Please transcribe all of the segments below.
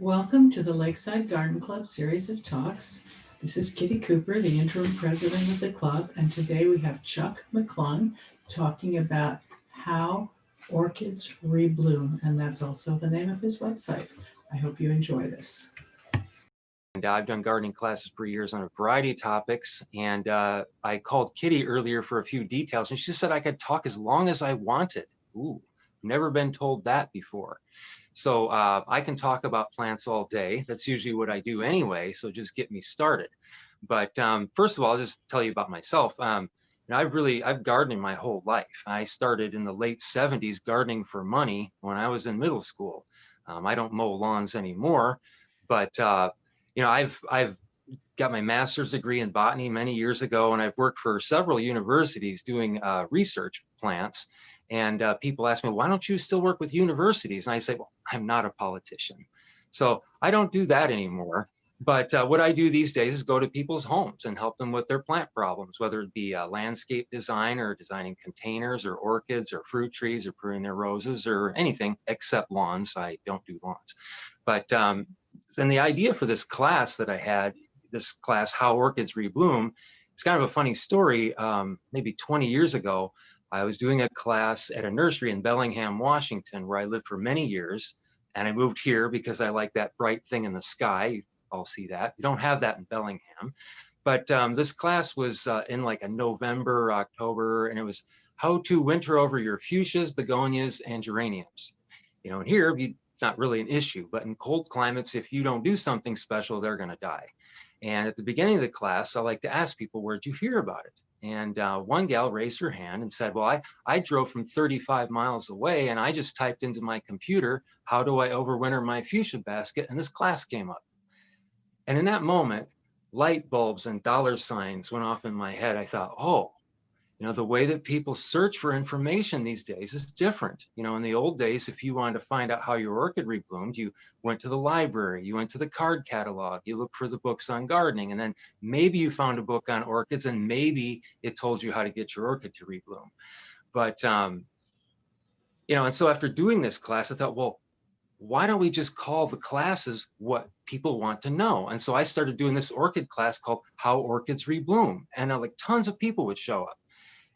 Welcome to the Lakeside Garden Club series of talks. This is Kitty Cooper, the interim president of the club, and today we have Chuck McClung talking about how orchids rebloom, and that's also the name of his website. I hope you enjoy this. And I've done gardening classes for years on a variety of topics, and I called Kitty earlier for a few details, and she said I could talk as long as I wanted. Ooh, never been told that before. So I can talk about plants all day. That's usually what I do anyway, so just get me started. But first of all, I'll just tell you about myself. I've gardened my whole life. I started in the late 70s gardening for money when I was in middle school. I don't mow lawns anymore, but I've got my master's degree in botany many years ago, and I've worked for several universities doing research plants. And people ask me, why don't you still work with universities? And I say, well, I'm not a politician. So I don't do that anymore. But what I do these days is go to people's homes and help them with their plant problems, whether it be landscape design or designing containers or orchids or fruit trees or pruning their roses or anything except lawns. I don't do lawns. But then the idea for this class that I had, this class, How Orchids Rebloom, it's kind of a funny story. Maybe 20 years ago, I was doing a class at a nursery in Bellingham, Washington, where I lived for many years. And I moved here because I like that bright thing in the sky. You all see that. You don't have that in Bellingham. But this class was in like a November, October, and it was how to winter over your fuchsias, begonias, and geraniums. And here, it's not really an issue, but in cold climates, if you don't do something special, they're going to die. And at the beginning of the class, I like to ask people, where'd you hear about it? And one gal raised her hand and said, well, I drove from 35 miles away and I just typed into my computer, how do I overwinter my fuchsia basket? And this class came up. And in that moment, light bulbs and dollar signs went off in my head. I thought, oh, the way that people search for information these days is different. In the old days, if you wanted to find out how your orchid rebloomed, you went to the library, you went to the card catalog, you looked for the books on gardening, and then maybe you found a book on orchids and maybe it told you how to get your orchid to rebloom. But, and so after doing this class, I thought, well, why don't we just call the classes what people want to know? And so I started doing this orchid class called How Orchids Rebloom, and like tons of people would show up.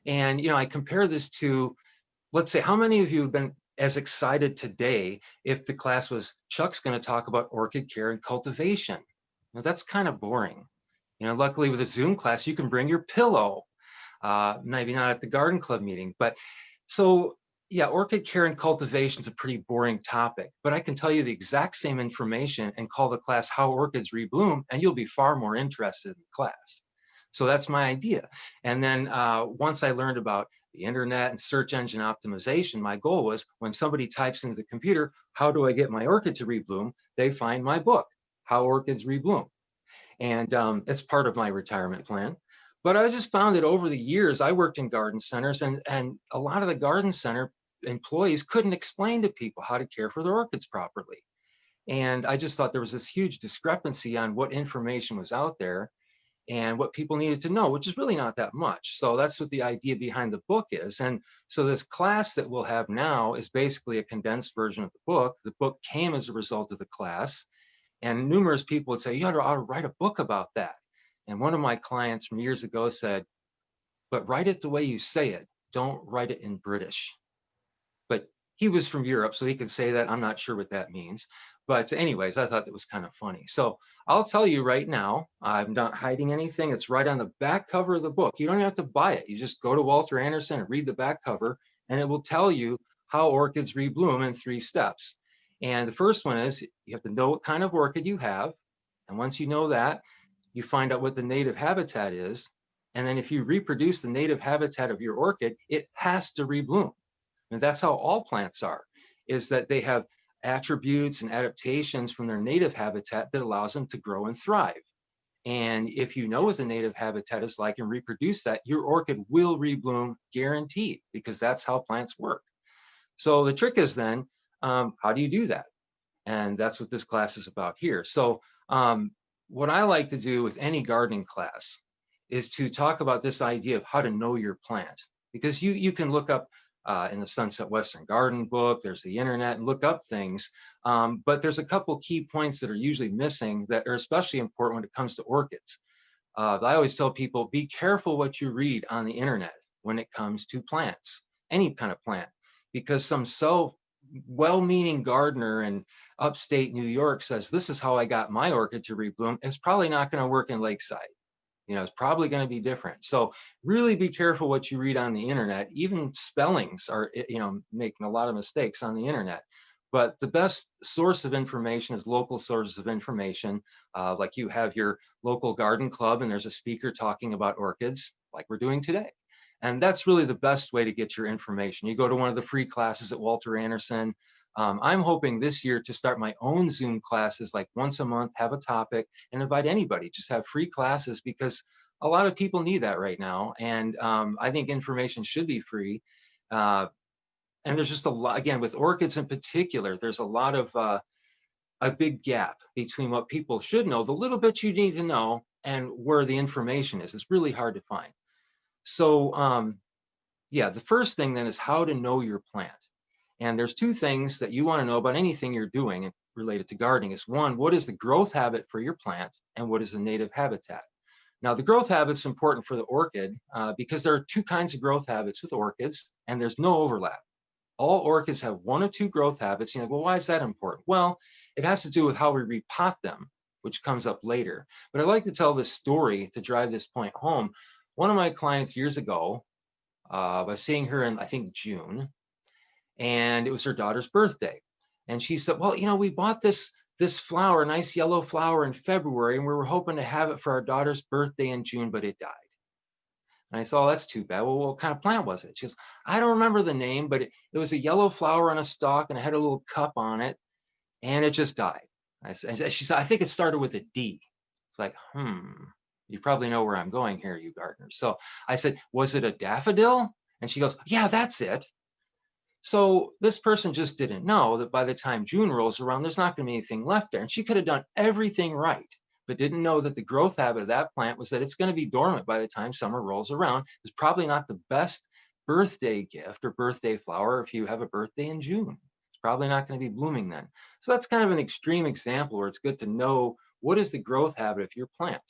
And, I compare this to, let's say, how many of you have been as excited today if the class was Chuck's going to talk about orchid care and cultivation? Now, that's kind of boring. Luckily with a Zoom class, you can bring your pillow, maybe not at the garden club meeting. But so, yeah, orchid care and cultivation is a pretty boring topic, but I can tell you the exact same information and call the class How Orchids Rebloom, and you'll be far more interested in the class. So that's my idea. And then once I learned about the internet and search engine optimization, my goal was when somebody types into the computer, how do I get my orchid to rebloom? They find my book, How Orchids Rebloom. And it's part of my retirement plan. But I just found that over the years, I worked in garden centers and a lot of the garden center employees couldn't explain to people how to care for their orchids properly. And I just thought there was this huge discrepancy on what information was out there and what people needed to know, which is really not that much. So that's what the idea behind the book is. And so this class that we'll have now is basically a condensed version of the book. The book came as a result of the class. And numerous people would say, you ought to write a book about that. And one of my clients from years ago said, but write it the way you say it. Don't write it in British. But he was from Europe, so he could say that. I'm not sure what that means. But anyways, I thought that was kind of funny. So I'll tell you right now, I'm not hiding anything. It's right on the back cover of the book. You don't have to buy it. You just go to Walter Anderson and read the back cover, and it will tell you how orchids rebloom in 3 steps. And the first one is you have to know what kind of orchid you have. And once you know that, you find out what the native habitat is. And then if you reproduce the native habitat of your orchid, it has to rebloom. And that's how all plants are, is that they have attributes and adaptations from their native habitat that allows them to grow and thrive. And if you know what the native habitat is like and reproduce that, your orchid will rebloom guaranteed, because that's how plants work. So the trick is then, how do you do that? And that's what this class is about here. So what I like to do with any gardening class is to talk about this idea of how to know your plant, because you can look up in the Sunset Western Garden book, there's the internet, and look up things. But there's a couple key points that are usually missing that are especially important when it comes to orchids. I always tell people, be careful what you read on the internet when it comes to plants, any kind of plant, because some well-meaning gardener in upstate New York says, this is how I got my orchid to rebloom. It's probably not going to work in Lakeside. It's probably going to be different. So really be careful what you read on the internet. Even spellings are, making a lot of mistakes on the internet. But the best source of information is local sources of information. Like you have your local garden club and there's a speaker talking about orchids like we're doing today. And that's really the best way to get your information. You go to one of the free classes at Walter Anderson. I'm hoping this year to start my own Zoom classes, like once a month, have a topic and invite anybody, just have free classes, because a lot of people need that right now. And I think information should be free. And there's just a lot, again, with orchids in particular, there's a lot of a big gap between what people should know, the little bit you need to know, and where the information is. It's really hard to find. So yeah, the first thing then is how to know your plant. And there's two things that you want to know about anything you're doing related to gardening. Is one, what is the growth habit for your plant, and what is the native habitat? Now, the growth habit's important for the orchid because there are two kinds of growth habits with orchids, and there's no overlap. All orchids have one of two growth habits. Well, why is that important? Well, it has to do with how we repot them, which comes up later. But I'd like to tell this story to drive this point home. One of my clients years ago, I was seeing her in, I think, June, and it was her daughter's birthday. And she said, well, we bought this flower, nice yellow flower, in February, and we were hoping to have it for our daughter's birthday in June, but it died. And I said, oh, that's too bad. Well, what kind of plant was it? She goes, I don't remember the name, but it was a yellow flower on a stalk, and it had a little cup on it, and it just died. She said, I think it started with a D. It's like, you probably know where I'm going here, you gardeners. So I said, was it a daffodil? And she goes, yeah, that's it. So this person just didn't know that by the time June rolls around, there's not going to be anything left there. And she could have done everything right, but didn't know that the growth habit of that plant was that it's going to be dormant by the time summer rolls around. It's probably not the best birthday gift or birthday flower if you have a birthday in June. It's probably not going to be blooming then. So that's kind of an extreme example where it's good to know what is the growth habit of your plant.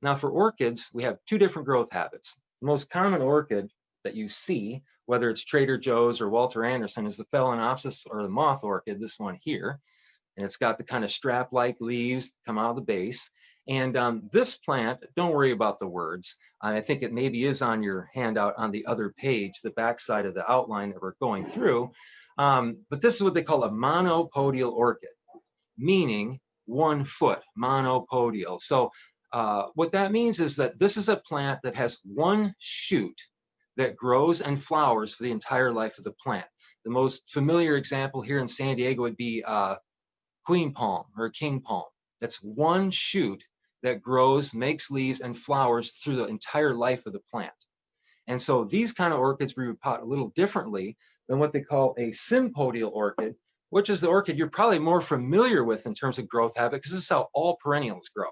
Now, for orchids, we have two different growth habits. The most common orchid that you see, whether it's Trader Joe's or Walter Anderson, is the Phalaenopsis, or the moth orchid, this one here. And it's got the kind of strap-like leaves come out of the base. And this plant, don't worry about the words. I think it maybe is on your handout on the other page, the backside of the outline that we're going through. But this is what they call a monopodial orchid, meaning 1 foot, monopodial. So what that means is that this is a plant that has one shoot that grows and flowers for the entire life of the plant. The most familiar example here in San Diego would be queen palm or king palm. That's one shoot that grows, makes leaves, and flowers through the entire life of the plant. And so these kind of orchids we repot a little differently than what they call a sympodial orchid, which is the orchid you're probably more familiar with in terms of growth habit, because this is how all perennials grow,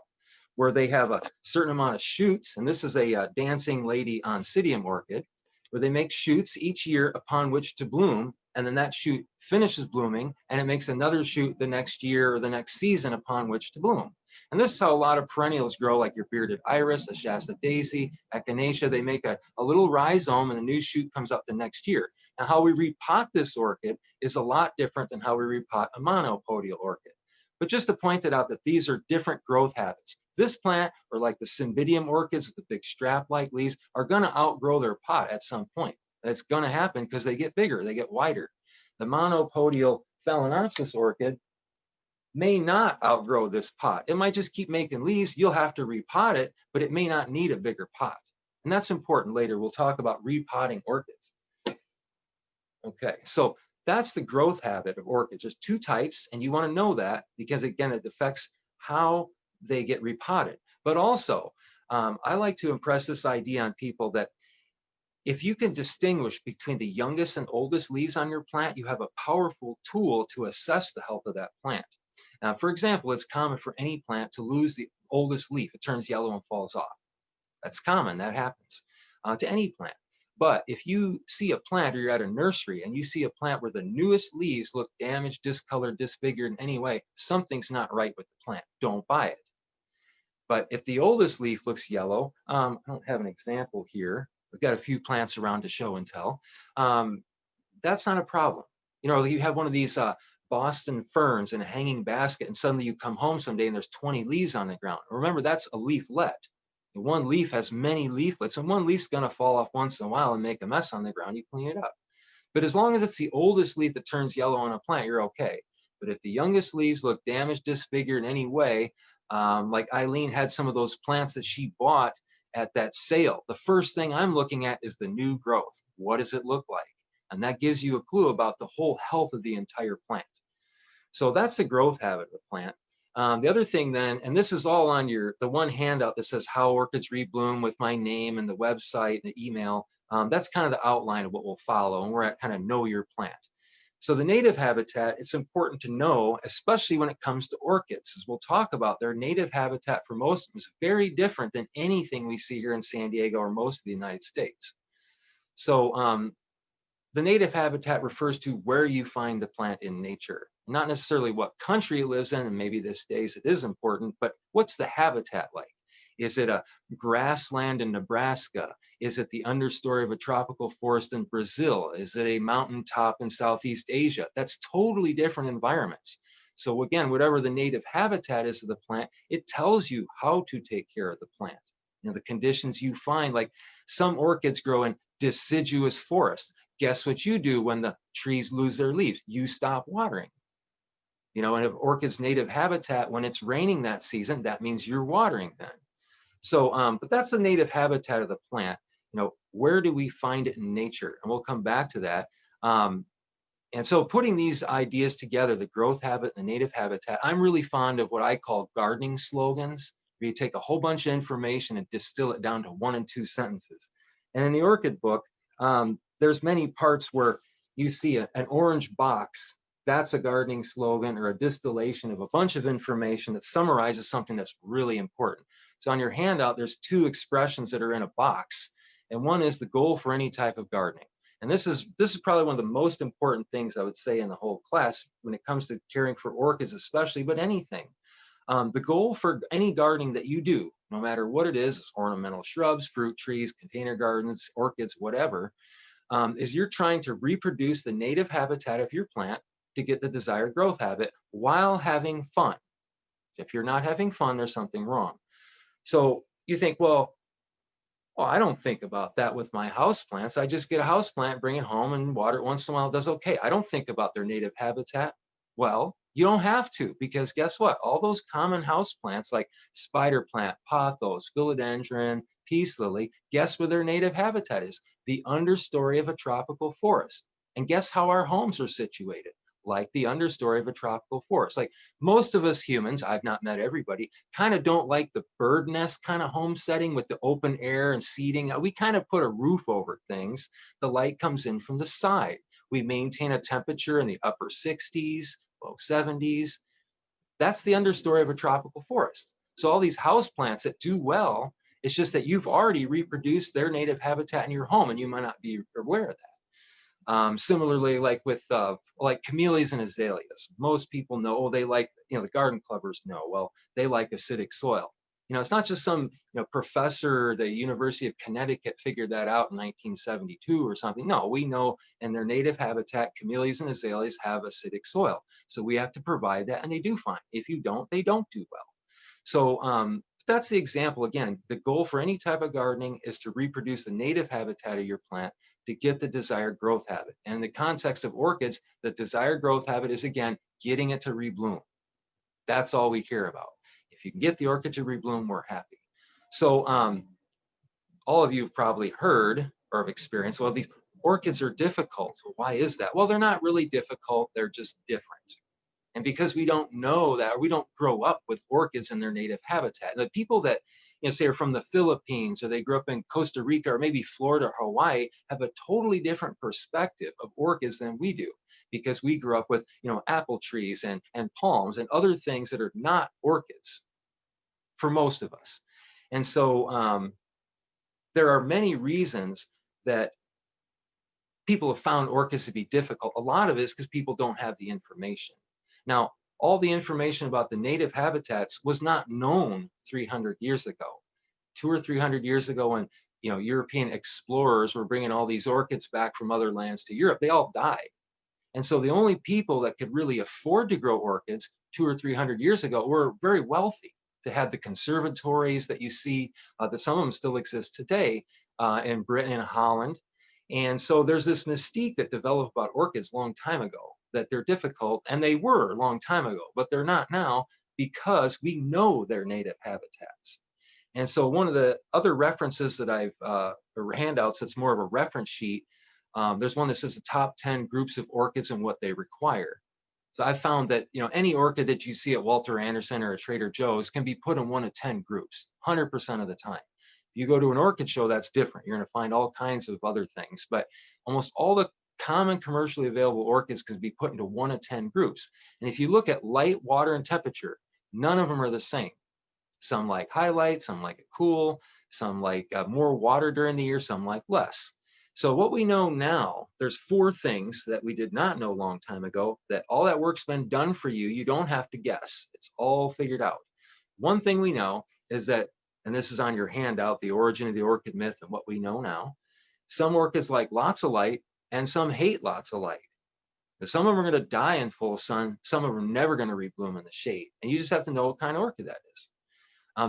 where they have a certain amount of shoots. And this is a dancing lady oncidium orchid, where they make shoots each year upon which to bloom. And then that shoot finishes blooming, and it makes another shoot the next year or the next season upon which to bloom. And this is how a lot of perennials grow, like your bearded iris, the Shasta daisy, echinacea. They make a little rhizome, and a new shoot comes up the next year. Now, how we repot this orchid is a lot different than how we repot a monopodial orchid. But just to point it out that these are different growth habits. This plant, or like the Cymbidium orchids with the big strap-like leaves, are going to outgrow their pot at some point. That's going to happen because they get bigger, they get wider. The monopodial Phalaenopsis orchid may not outgrow this pot. It might just keep making leaves. You'll have to repot it, but it may not need a bigger pot. And that's important later. We'll talk about repotting orchids. Okay, so that's the growth habit of orchids. There's two types, and you want to know that because, again, it affects how they get repotted. But also, I like to impress this idea on people that if you can distinguish between the youngest and oldest leaves on your plant, you have a powerful tool to assess the health of that plant. Now, for example, it's common for any plant to lose the oldest leaf. It turns yellow and falls off. That's common. That happens to any plant. But if you see a plant or you're at a nursery and you see a plant where the newest leaves look damaged, discolored, disfigured in any way, something's not right with the plant. Don't buy it. But if the oldest leaf looks yellow, I don't have an example here. We've got a few plants around to show and tell. That's not a problem. You know, you have one of these Boston ferns in a hanging basket, and suddenly you come home someday and there's 20 leaves on the ground. Remember, that's a leaflet. And one leaf has many leaflets, and one leaf's going to fall off once in a while and make a mess on the ground. You clean it up. But as long as it's the oldest leaf that turns yellow on a plant, you're okay. But if the youngest leaves look damaged, disfigured in any way, like Eileen had some of those plants that she bought at that sale, the first thing I'm looking at is the new growth. What does it look like? And that gives you a clue about the whole health of the entire plant. So that's the growth habit of the plant. The other thing then, and this is all on the one handout that says how orchids rebloom with my name and the website and the email. That's kind of the outline of what we'll follow, and we're at kind of know your plant. So the native habitat, it's important to know, especially when it comes to orchids, as we'll talk about, their native habitat for most of them is very different than anything we see here in San Diego or most of the United States. So the native habitat refers to where you find the plant in nature, not necessarily what country it lives in, and maybe these days it is important, but what's the habitat like? Is it a grassland in Nebraska? Is it the understory of a tropical forest in Brazil? Is it a mountaintop in Southeast Asia? That's totally different environments. So again, whatever the native habitat is of the plant, it tells you how to take care of the plant. You know, the conditions you find, like some orchids grow in deciduous forests. Guess what you do when the trees lose their leaves? You stop watering. You know, and if orchid's native habitat, when it's raining that season, that means you're watering then. So, but that's the native habitat of the plant. You know, where do we find it in nature? And we'll come back to that. And so putting these ideas together, the growth habit, the native habitat, I'm really fond of what I call gardening slogans, where you take a whole bunch of information and distill it down to 1 and 2 sentences. And in the orchid book, there's many parts where you see an orange box. That's a gardening slogan or a distillation of a bunch of information that summarizes something that's really important. So on your handout, there's 2 expressions that are in a box, and one is the goal for any type of gardening. And this is probably one of the most important things I would say in the whole class when it comes to caring for orchids, especially, but anything. The goal for any gardening that you do, no matter what it is ornamental shrubs, fruit trees, container gardens, orchids, whatever, is you're trying to reproduce the native habitat of your plant to get the desired growth habit while having fun. If you're not having fun, there's something wrong. So you think, well, I don't think about that with my house plants. I just get a house plant, bring it home and water it once in a while. It does okay. I don't think about their native habitat. Well, you don't have to, because guess what? All those common house plants like spider plant, pothos, philodendron, peace lily, guess where their native habitat is? The understory of a tropical forest. And guess how our homes are situated? Like the understory of a tropical forest. Like most of us humans, I've not met everybody, kind of don't like the bird nest kind of home setting with the open air and seating. We kind of put a roof over things. The light comes in from the side. We maintain a temperature in the upper 60s, low 70s. That's the understory of a tropical forest. So all these house plants that do well, it's just that you've already reproduced their native habitat in your home and you might not be aware of that. Similarly, like with like camellias and azaleas, most people know they like, the garden clubbers know, well, they like acidic soil. It's not just some professor at the University of Connecticut figured that out in 1972 or something. No, we know in their native habitat, camellias and azaleas have acidic soil. So we have to provide that, and they do fine. If you don't, they don't do well. So that's the example. Again, the goal for any type of gardening is to reproduce the native habitat of your plant to get the desired growth habit. And in the context of orchids, the desired growth habit is, again, getting it to rebloom. That's all we care about. If you can get the orchid to rebloom, we're happy. So all of you have probably heard or have experienced, well, these orchids are difficult. Well, why is that? Well, they're not really difficult. They're just different. And because we don't know that, or we don't grow up with orchids in their native habitat. And the people that say are from the Philippines, or they grew up in Costa Rica, or maybe Florida or Hawaii, have a totally different perspective of orchids than we do, because we grew up with apple trees and palms and other things that are not orchids for most of us. And so there are many reasons that people have found orchids to be difficult, a lot of it is because people don't have the information. Now, all the information about the native habitats was not known 300 years ago. 200 or 300 years ago, when European explorers were bringing all these orchids back from other lands to Europe, they all died. And so the only people that could really afford to grow orchids 200 or 300 years ago were very wealthy. They had the conservatories that you see, that some of them still exist today in Britain and Holland. And so there's this mystique that developed about orchids a long time ago, that they're difficult, and they were a long time ago, but they're not now because we know their native habitats. And so one of the other references that or handouts that's more of a reference sheet, there's one that says the top 10 groups of orchids and what they require. So I found that any orchid that you see at Walter Anderson or at Trader Joe's can be put in one of 10 groups, 100% of the time. If you go to an orchid show, that's different. You're going to find all kinds of other things, but almost all the common commercially available orchids can be put into one of 10 groups. And if you look at light, water, and temperature, none of them are the same. Some like highlight, some like it cool, some like more water during the year, some like less. So what we know now, there's 4 things that we did not know a long time ago, that all that work's been done for you. You don't have to guess. It's all figured out. One thing we know is that, and this is on your handout, the origin of the orchid myth and what we know now, some orchids like lots of light and some hate lots of light. Now, some of them are going to die in full sun. Some of them are never going to rebloom in the shade. And you just have to know what kind of orchid that is.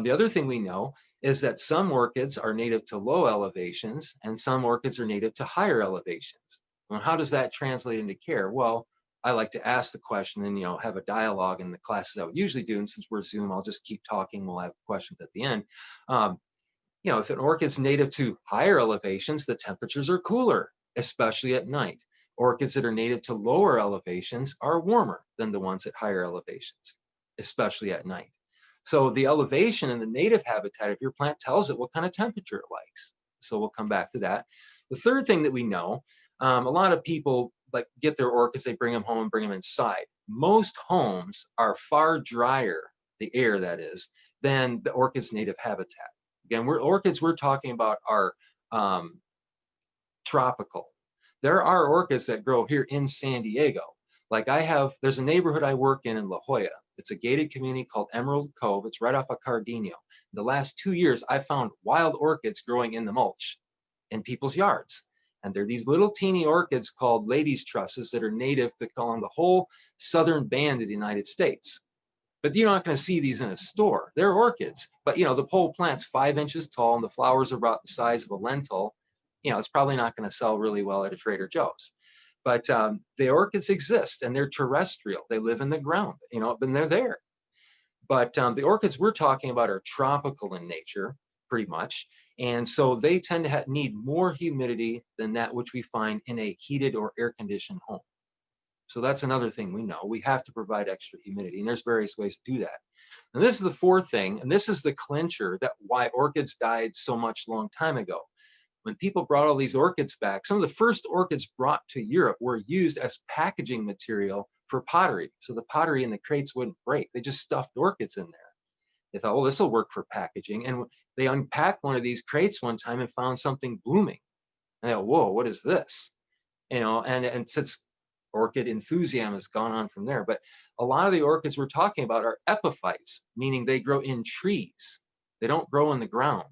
The other thing we know is that some orchids are native to low elevations and some orchids are native to higher elevations. Well, how does that translate into care? Well, I like to ask the question and have a dialogue in the classes I would usually do. And since we're Zoom, I'll just keep talking. We'll have questions at the end. If an orchid's native to higher elevations, the temperatures are cooler, especially at night. Orchids that are native to lower elevations are warmer than the ones at higher elevations, especially at night. So the elevation in the native habitat of your plant tells it what kind of temperature it likes. So we'll come back to that. The third thing that we know, a lot of people get their orchids, they bring them home and bring them inside. Most homes are far drier, the air that is, than the orchid's native habitat. Again, orchids we're talking about are tropical. There are orchids that grow here in San Diego. There's a neighborhood I work in La Jolla. It's a gated community called Emerald Cove. It's right off of Cardenio. The last 2 years, I found wild orchids growing in the mulch in people's yards. And they're these little teeny orchids called ladies' trusses that are native to the whole southern band of the United States. But you're not going to see these in a store. They're orchids. But, the whole plant's 5 inches tall and the flowers are about the size of a lentil. It's probably not going to sell really well at a Trader Joe's. But the orchids exist and they're terrestrial. They live in the ground, and they're there. But the orchids we're talking about are tropical in nature, pretty much. And so they tend to need more humidity than that which we find in a heated or air-conditioned home. So that's another thing we know. We have to provide extra humidity, and there's various ways to do that. And this is the 4th thing, and this is the clincher that why orchids died so much long time ago. When people brought all these orchids back, some of the first orchids brought to Europe were used as packaging material for pottery. So the pottery in the crates wouldn't break. They just stuffed orchids in there. They thought, oh, this will work for packaging. And they unpacked one of these crates one time and found something blooming. And they go, whoa, what is this? And since orchid enthusiasm has gone on from there. But a lot of the orchids we're talking about are epiphytes, meaning they grow in trees. They don't grow in the ground.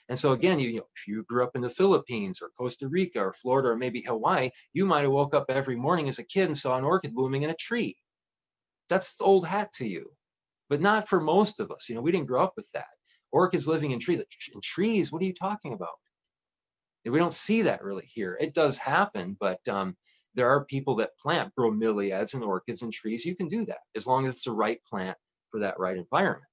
And so again, if you grew up in the Philippines or Costa Rica or Florida or maybe Hawaii, you might have woke up every morning as a kid and saw an orchid blooming in a tree. That's old hat to you, but not for most of us. We didn't grow up with that. Orchids living in trees. In trees, what are you talking about? We don't see that really here. It does happen, but there are people that plant bromeliads and orchids in trees. You can do that as long as it's the right plant for that right environment.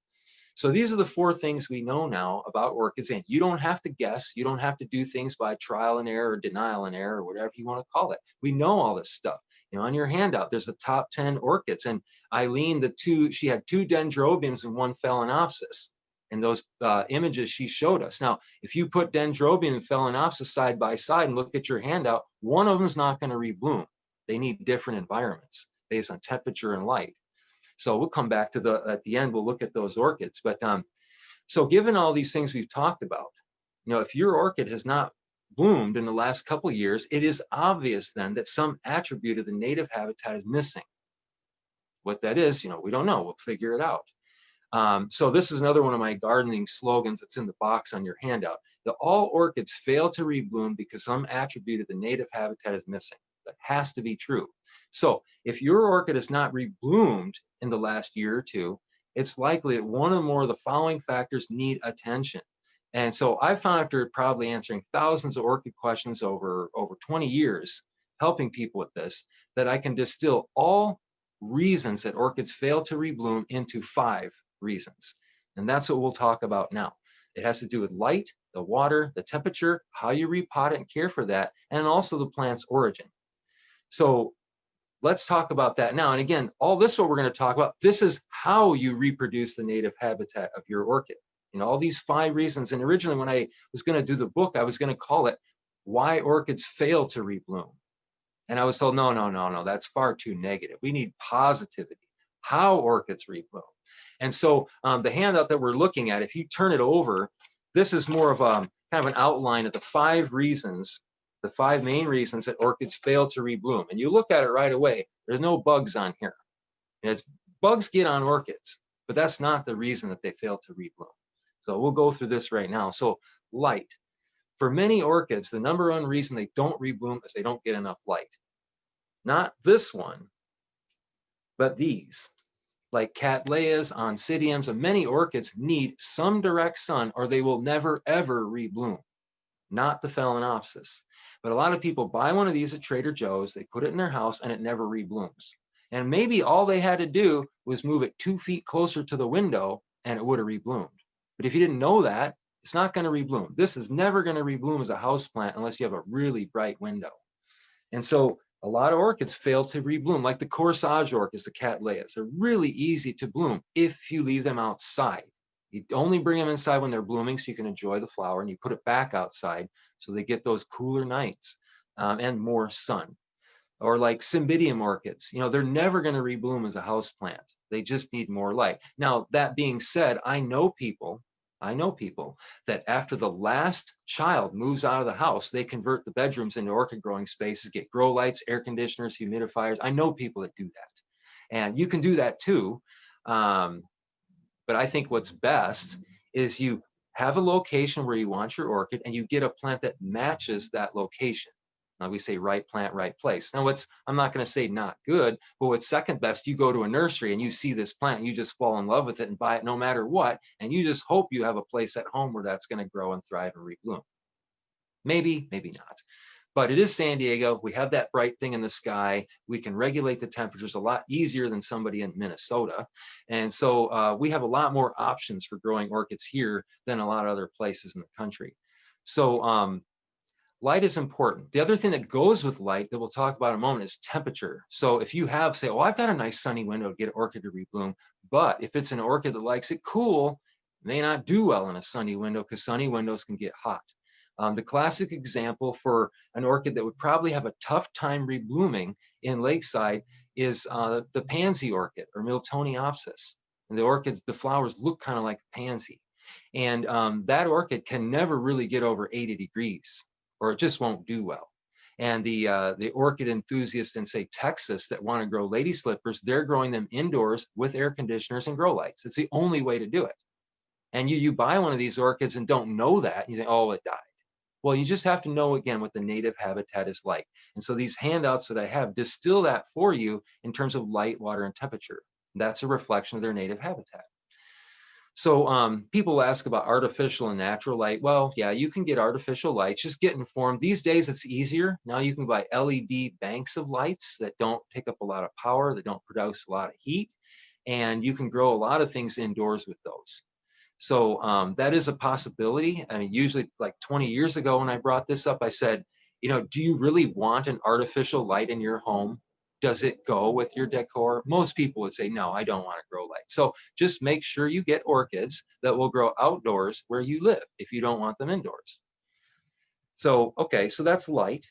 So these are the 4 things we know now about orchids, and you don't have to guess. You don't have to do things by trial and error or denial and error or whatever you want to call it. We know all this stuff. On your handout, there's the top 10 orchids, and Eileen, she had 2 dendrobiums and 1 phalaenopsis. And those images she showed us. Now, if you put dendrobium and phalaenopsis side by side and look at your handout, one of them is not going to rebloom. They need different environments based on temperature and light. So we'll come back to at the end, we'll look at those orchids. But so given all these things we've talked about, if your orchid has not bloomed in the last couple of years, it is obvious then that some attribute of the native habitat is missing. What that is, we don't know. We'll figure it out. So this is another one of my gardening slogans that's in the box on your handout. That all orchids fail to rebloom because some attribute of the native habitat is missing. That has to be true. So if your orchid has not rebloomed in the last year or two, it's likely that one or more of the following factors need attention. And so I found, after probably answering thousands of orchid questions over 20 years, helping people with this, that I can distill all reasons that orchids fail to rebloom into 5 reasons. And that's what we'll talk about now. It has to do with light, the water, the temperature, how you repot it and care for that, and also the plant's origin. So let's talk about that now. And again, all this, what we're going to talk about, this is how you reproduce the native habitat of your orchid. All these 5 reasons. And originally, when I was going to do the book, I was going to call it Why Orchids Fail to Rebloom. And I was told, no, that's far too negative. We need positivity, how orchids rebloom. And so the handout that we're looking at, if you turn it over, this is more of a kind of an outline of the 5 reasons, the 5 main reasons that orchids fail to rebloom. And you look at it right away, there's no bugs on here. Bugs get on orchids, but that's not the reason that they fail to rebloom. So we'll go through this right now. So light. For many orchids, the number 1 reason they don't rebloom is they don't get enough light. Not this one, but these. Like Cattleyas, Oncidiums, and many orchids need some direct sun or they will never, ever rebloom. Not the Phalaenopsis. But a lot of people buy one of these at Trader Joe's, they put it in their house, and it never reblooms. And maybe all they had to do was move it 2 feet closer to the window and it would have rebloomed. But if you didn't know that, it's not going to rebloom. This is never going to rebloom as a houseplant unless you have a really bright window. And so a lot of orchids fail to rebloom, like the corsage orchids, the Cattleyas. They're really easy to bloom if you leave them outside. You only bring them inside when they're blooming so you can enjoy the flower, and you put it back outside so they get those cooler nights and more sun. Or like Cymbidium orchids, they're never going to rebloom as a houseplant. They just need more light. Now, that being said, I know people that after the last child moves out of the house, they convert the bedrooms into orchid growing spaces, get grow lights, air conditioners, humidifiers. I know people that do that. And you can do that too. But I think what's best is you have a location where you want your orchid and you get a plant that matches that location. Now we say right plant, right place. Now I'm not going to say not good, but what's second best, you go to a nursery and you see this plant, and you just fall in love with it and buy it no matter what. And you just hope you have a place at home where that's going to grow and thrive and rebloom. Maybe, maybe not. But it is San Diego. We have that bright thing in the sky. We can regulate the temperatures a lot easier than somebody in Minnesota. And so we have a lot more options for growing orchids here than a lot of other places in the country. So light is important. The other thing that goes with light that we'll talk about in a moment is temperature. So if you have, say, oh, I've got a nice sunny window to get an orchid to rebloom, but if it's an orchid that likes it cool, it may not do well in a sunny window because sunny windows can get hot. The classic example for an orchid that would probably have a tough time reblooming in Lakeside is the pansy orchid, or Miltoniopsis. And the flowers look kind of like a pansy. And that orchid can never really get over 80 degrees. Or it just won't do well. And the orchid enthusiasts in, say, Texas that want to grow lady slippers, they're growing them indoors with air conditioners and grow lights. It's the only way to do it. And you buy one of these orchids and don't know that, and you think, oh, it died. Well, you just have to know, again, what the native habitat is like. And so these handouts that I have distill that for you in terms of light, water, and temperature. That's a reflection of their native habitat. So people ask about artificial and natural light. Well, yeah, you can get artificial lights. Just get informed. These days, it's easier. Now you can buy LED banks of lights that don't take up a lot of power, that don't produce a lot of heat, and you can grow a lot of things indoors with those. So that is a possibility. I mean, usually like 20 years ago when I brought this up, I said, do you really want an artificial light in your home? Does it go with your decor? Most people would say, no, I don't want to grow lights. So just make sure you get orchids that will grow outdoors where you live if you don't want them indoors. So, okay, so that's light.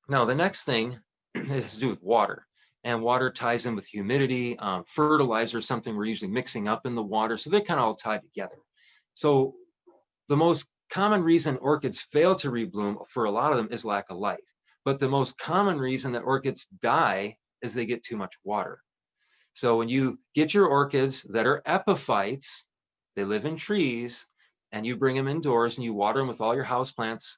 Now, the next thing has to do with water. And water ties in with humidity. Fertilizer is something we're usually mixing up in the water. So they're kind of all tied together. So the most common reason orchids fail to rebloom for a lot of them is lack of light. But the most common reason that orchids die is they get too much water. So when you get your orchids that are epiphytes, they live in trees, and you bring them indoors and you water them with all your houseplants,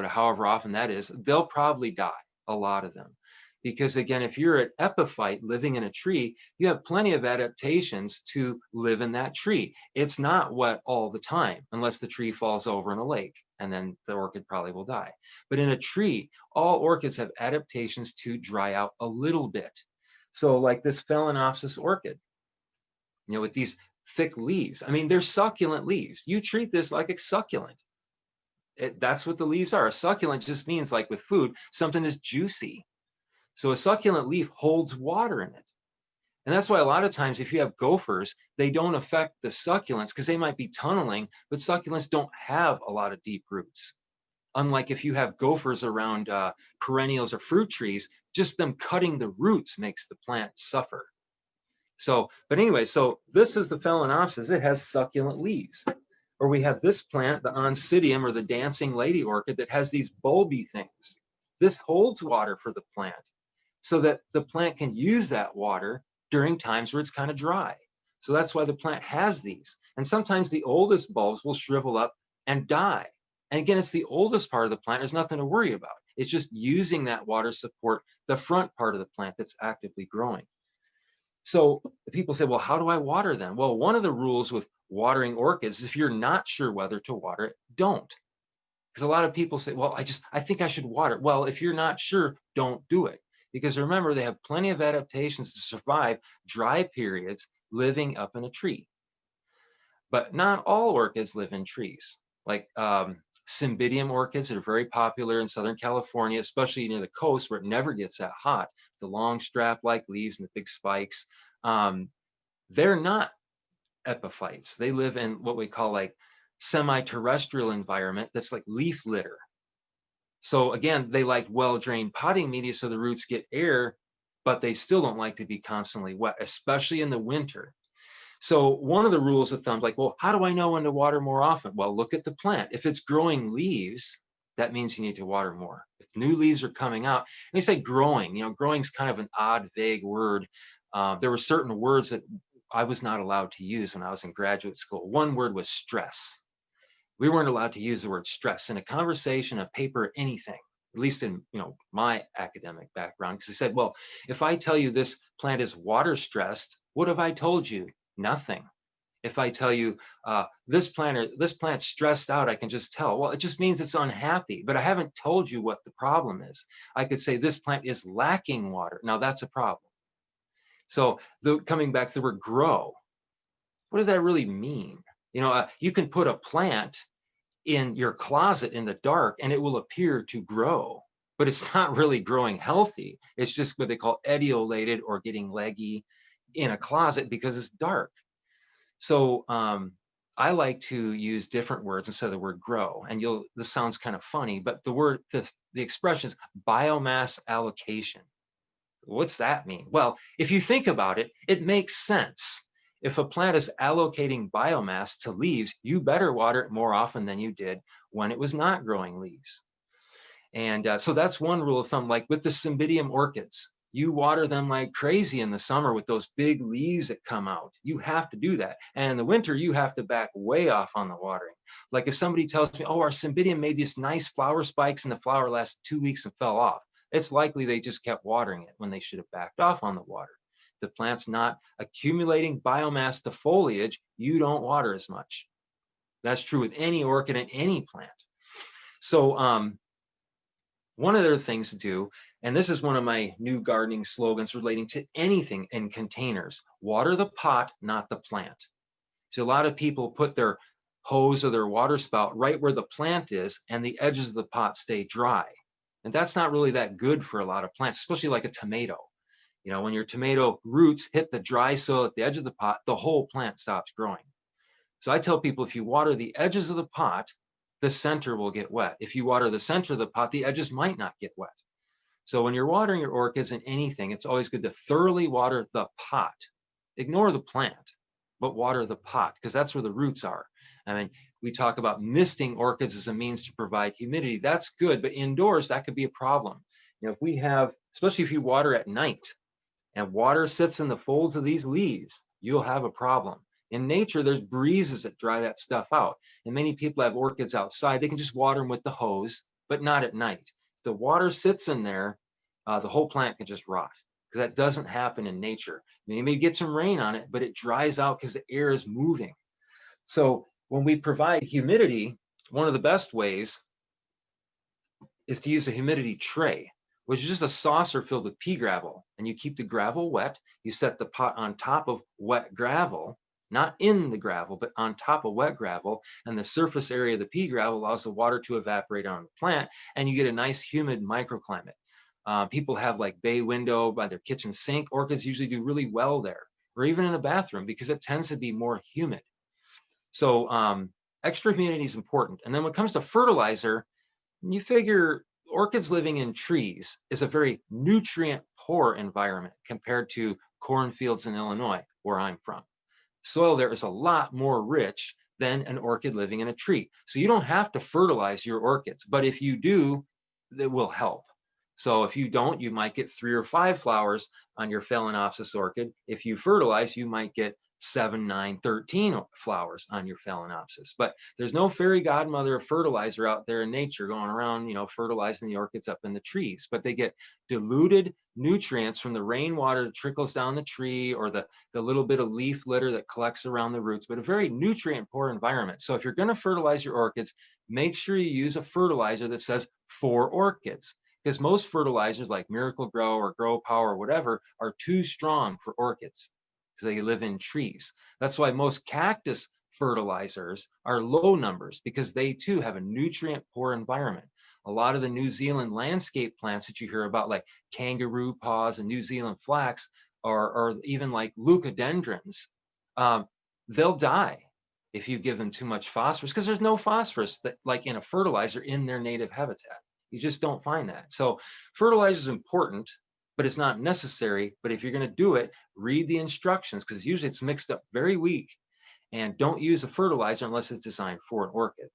however often that is, they'll probably die, a lot of them. Because again, if you're an epiphyte living in a tree, you have plenty of adaptations to live in that tree. It's not wet all the time, unless the tree falls over in a lake, and then the orchid probably will die. But in a tree, all orchids have adaptations to dry out a little bit. So like this Phalaenopsis orchid, with these thick leaves. I mean, they're succulent leaves. You treat this like a succulent. That's what the leaves are. A succulent just means, like with food, something is juicy. So a succulent leaf holds water in it. And that's why a lot of times if you have gophers, they don't affect the succulents because they might be tunneling, but succulents don't have a lot of deep roots. Unlike if you have gophers around perennials or fruit trees, just them cutting the roots makes the plant suffer. So, but anyway, so this is the Phalaenopsis. It has succulent leaves. Or we have this plant, the Oncidium, or the dancing lady orchid, that has these bulby things. This holds water for the plant so that the plant can use that water during times where it's kind of dry. So that's why the plant has these. And sometimes the oldest bulbs will shrivel up and die. And again, it's the oldest part of the plant. There's nothing to worry about. It's just using that water support the front part of the plant that's actively growing. So people say, well, how do I water them? Well, one of the rules with watering orchids is if you're not sure whether to water it, don't. Because a lot of people say, well, I think I should water it. Well, if you're not sure, don't do it. Because remember, they have plenty of adaptations to survive dry periods living up in a tree. But not all orchids live in trees. Like Cymbidium orchids that are very popular in Southern California, especially near the coast where it never gets that hot. The long strap-like leaves and the big spikes. They're not epiphytes. They live in what we call like semi-terrestrial environment that's like leaf litter. So again, they like well-drained potting media so the roots get air, but they still don't like to be constantly wet, especially in the winter. So one of the rules of thumb, like, well, how do I know when to water more often? Well, look at the plant. If it's growing leaves, that means you need to water more. If new leaves are coming out, and they say growing, growing is kind of an odd, vague word. There were certain words that I was not allowed to use when I was in graduate school. One word was stress. We weren't allowed to use the word stress in a conversation, a paper, anything, at least in my academic background. Because I said, well, if I tell you this plant is water stressed, what have I told you? Nothing. If I tell you this plant's stressed out, I can just tell. Well, it just means it's unhappy, but I haven't told you what the problem is. I could say this plant is lacking water. Now that's a problem. So coming back to the word grow, what does that really mean? You can put a plant in your closet in the dark and it will appear to grow, but it's not really growing healthy. It's just what they call etiolated or getting leggy in a closet because it's dark. So I like to use different words instead of the word grow. And this sounds kind of funny, but the expression is biomass allocation. What's that mean? Well, if you think about it, it makes sense. If a plant is allocating biomass to leaves, you better water it more often than you did when it was not growing leaves. And so that's one rule of thumb. Like with the Cymbidium orchids, you water them like crazy in the summer with those big leaves that come out. You have to do that. And in the winter, you have to back way off on the watering. Like if somebody tells me, oh, our Cymbidium made these nice flower spikes and the flower lasted 2 weeks and fell off, it's likely they just kept watering it when they should have backed off on the water. If the plant's not accumulating biomass to foliage, you don't water as much. That's true with any orchid and any plant. So one of the other things to do, and this is one of my new gardening slogans relating to anything in containers, water the pot, not the plant. So a lot of people put their hose or their water spout right where the plant is and the edges of the pot stay dry. And that's not really that good for a lot of plants, especially like a tomato. When your tomato roots hit the dry soil at the edge of the pot, the whole plant stops growing. So I tell people if you water the edges of the pot, the center will get wet. If you water the center of the pot, the edges might not get wet. So when you're watering your orchids and anything, it's always good to thoroughly water the pot. Ignore the plant. but water the pot, because that's where the roots are. I mean, we talk about misting orchids as a means to provide humidity. That's good, but indoors, that could be a problem. If we have, especially if you water at night and water sits in the folds of these leaves, you'll have a problem. In nature, there's breezes that dry that stuff out. And many people have orchids outside. They can just water them with the hose, but not at night. If the water sits in there, the whole plant can just rot, because that doesn't happen in nature. You may get some rain on it, but it dries out because the air is moving. So when we provide humidity, one of the best ways is to use a humidity tray, which is just a saucer filled with pea gravel. And you keep the gravel wet. You set the pot on top of wet gravel, not in the gravel, but on top of wet gravel. And the surface area of the pea gravel allows the water to evaporate on the plant, and you get a nice humid microclimate. People have like bay window by their kitchen sink. Orchids usually do really well there, or even in a bathroom, because it tends to be more humid. So extra humidity is important. And then when it comes to fertilizer, you figure orchids living in trees is a very nutrient poor environment compared to cornfields in Illinois, where I'm from. Soil there is a lot more rich than an orchid living in a tree. So you don't have to fertilize your orchids, but if you do, that will help. So if you don't, you might get 3 or 5 flowers on your Phalaenopsis orchid. If you fertilize, you might get 7, 9, 13 flowers on your Phalaenopsis. But there's no fairy godmother of fertilizer out there in nature going around, fertilizing the orchids up in the trees. But they get diluted nutrients from the rainwater that trickles down the tree, or the little bit of leaf litter that collects around the roots, but a very nutrient poor environment. So if you're going to fertilize your orchids, make sure you use a fertilizer that says for orchids. Because most fertilizers like Miracle-Gro or Grow Power or whatever are too strong for orchids, because they live in trees. That's why most cactus fertilizers are low numbers, because they too have a nutrient poor environment. A lot of the New Zealand landscape plants that you hear about, like kangaroo paws and New Zealand flax, or even like leucadendrons, they'll die if you give them too much phosphorus, because there's no phosphorus that, like in a fertilizer, in their native habitat. You just don't find that. So fertilizer is important, but it's not necessary. But if you're going to do it, read the instructions, because usually it's mixed up very weak. And don't use a fertilizer unless it's designed for an orchid.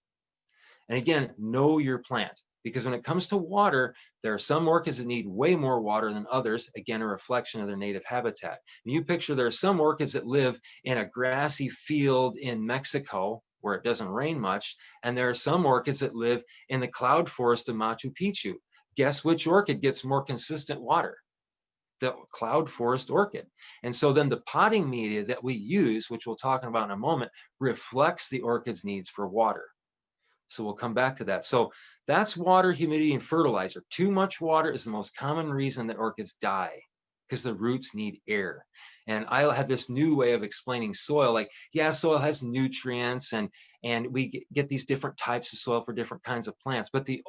And again, know your plant, because when it comes to water, there are some orchids that need way more water than others. Again, a reflection of their native habitat. And you picture there are some orchids that live in a grassy field in Mexico where it doesn't rain much, and there are some orchids that live in the cloud forest of Machu Picchu. Guess which orchid gets more consistent water? The cloud forest orchid. And so then the potting media that we use, which we'll talk about in a moment, reflects the orchid's needs for water. So we'll come back to that. So that's water, humidity, and fertilizer. Too much water is the most common reason that orchids die, because the roots need air. And I have this new way of explaining soil. Like, yeah, soil has nutrients, and we get these different types of soil for different kinds of plants. But the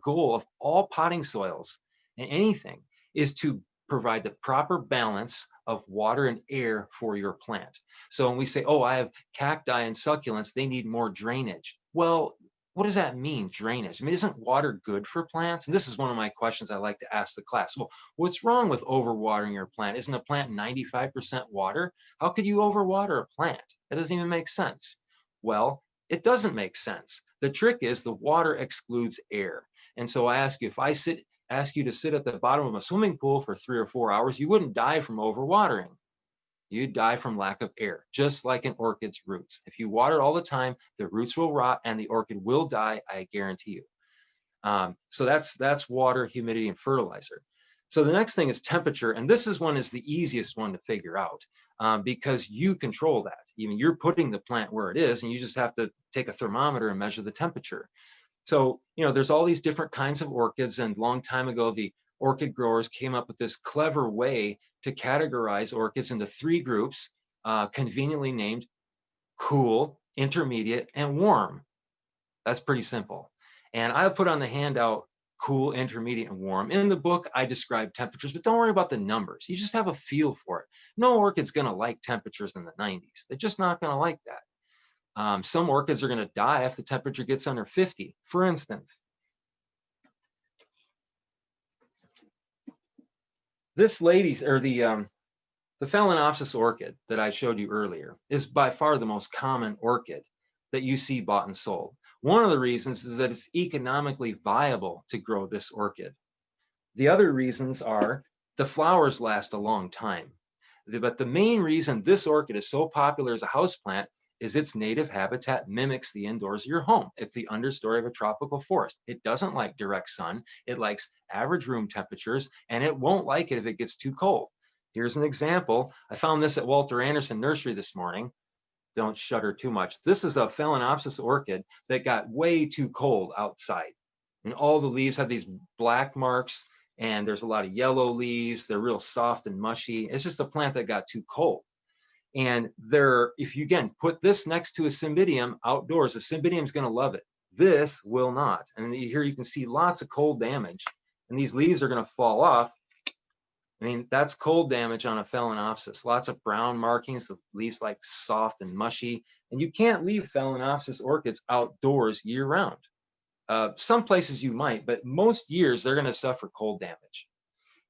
goal of all potting soils and anything is to provide the proper balance of water and air for your plant. So when we say, oh, I have cacti and succulents, they need more drainage. Well, what does that mean, drainage? I mean, isn't water good for plants? And this is one of my questions I like to ask the class. Well, what's wrong with overwatering your plant? Isn't a plant 95% water? How could you overwater a plant? That doesn't even make sense. Well, it doesn't make sense. The trick is the water excludes air. And so I ask you, if I ask you to sit at the bottom of a swimming pool for 3 or 4 hours, you wouldn't die from overwatering. You die from lack of air, just like an orchid's roots. If you water all the time, the roots will rot and the orchid will die, I guarantee you. So that's water, humidity, and fertilizer. So the next thing is temperature, and this is the easiest one to figure out, because you control that. Even you're putting the plant where it is, and you just have to take a thermometer and measure the temperature. So, there's all these different kinds of orchids, and a long time ago, the orchid growers came up with this clever way to categorize orchids into 3 groups, conveniently named cool, intermediate, and warm. That's pretty simple. And I've put on the handout cool, intermediate, and warm. In the book, I describe temperatures, but don't worry about the numbers. You just have a feel for it. No orchid's going to like temperatures in the 90s. They're just not going to like that. Some orchids are going to die if the temperature gets under 50. For instance, this lady's, or the The Phalaenopsis orchid that I showed you earlier is by far the most common orchid that you see bought and sold. One of the reasons is that it's economically viable to grow this orchid. The other reasons are the flowers last a long time. But the main reason this orchid is so popular as a houseplant is its native habitat mimics the indoors of your home. It's the understory of a tropical forest. It doesn't like direct sun. It likes average room temperatures, and it won't like it if it gets too cold. Here's an example. I found this at Walter Anderson Nursery this morning. Don't shudder too much. This is a Phalaenopsis orchid that got way too cold outside. And all the leaves have these black marks, and there's a lot of yellow leaves. They're real soft and mushy. It's just a plant that got too cold. And if you again put this next to a Cymbidium outdoors, the Cymbidium is going to love it. This will not. And here you can see lots of cold damage, and these leaves are going to fall off. I mean, that's cold damage on a Phalaenopsis. Lots of brown markings, the leaves like soft and mushy. And you can't leave Phalaenopsis orchids outdoors year round. Some places you might, but most years they're going to suffer cold damage.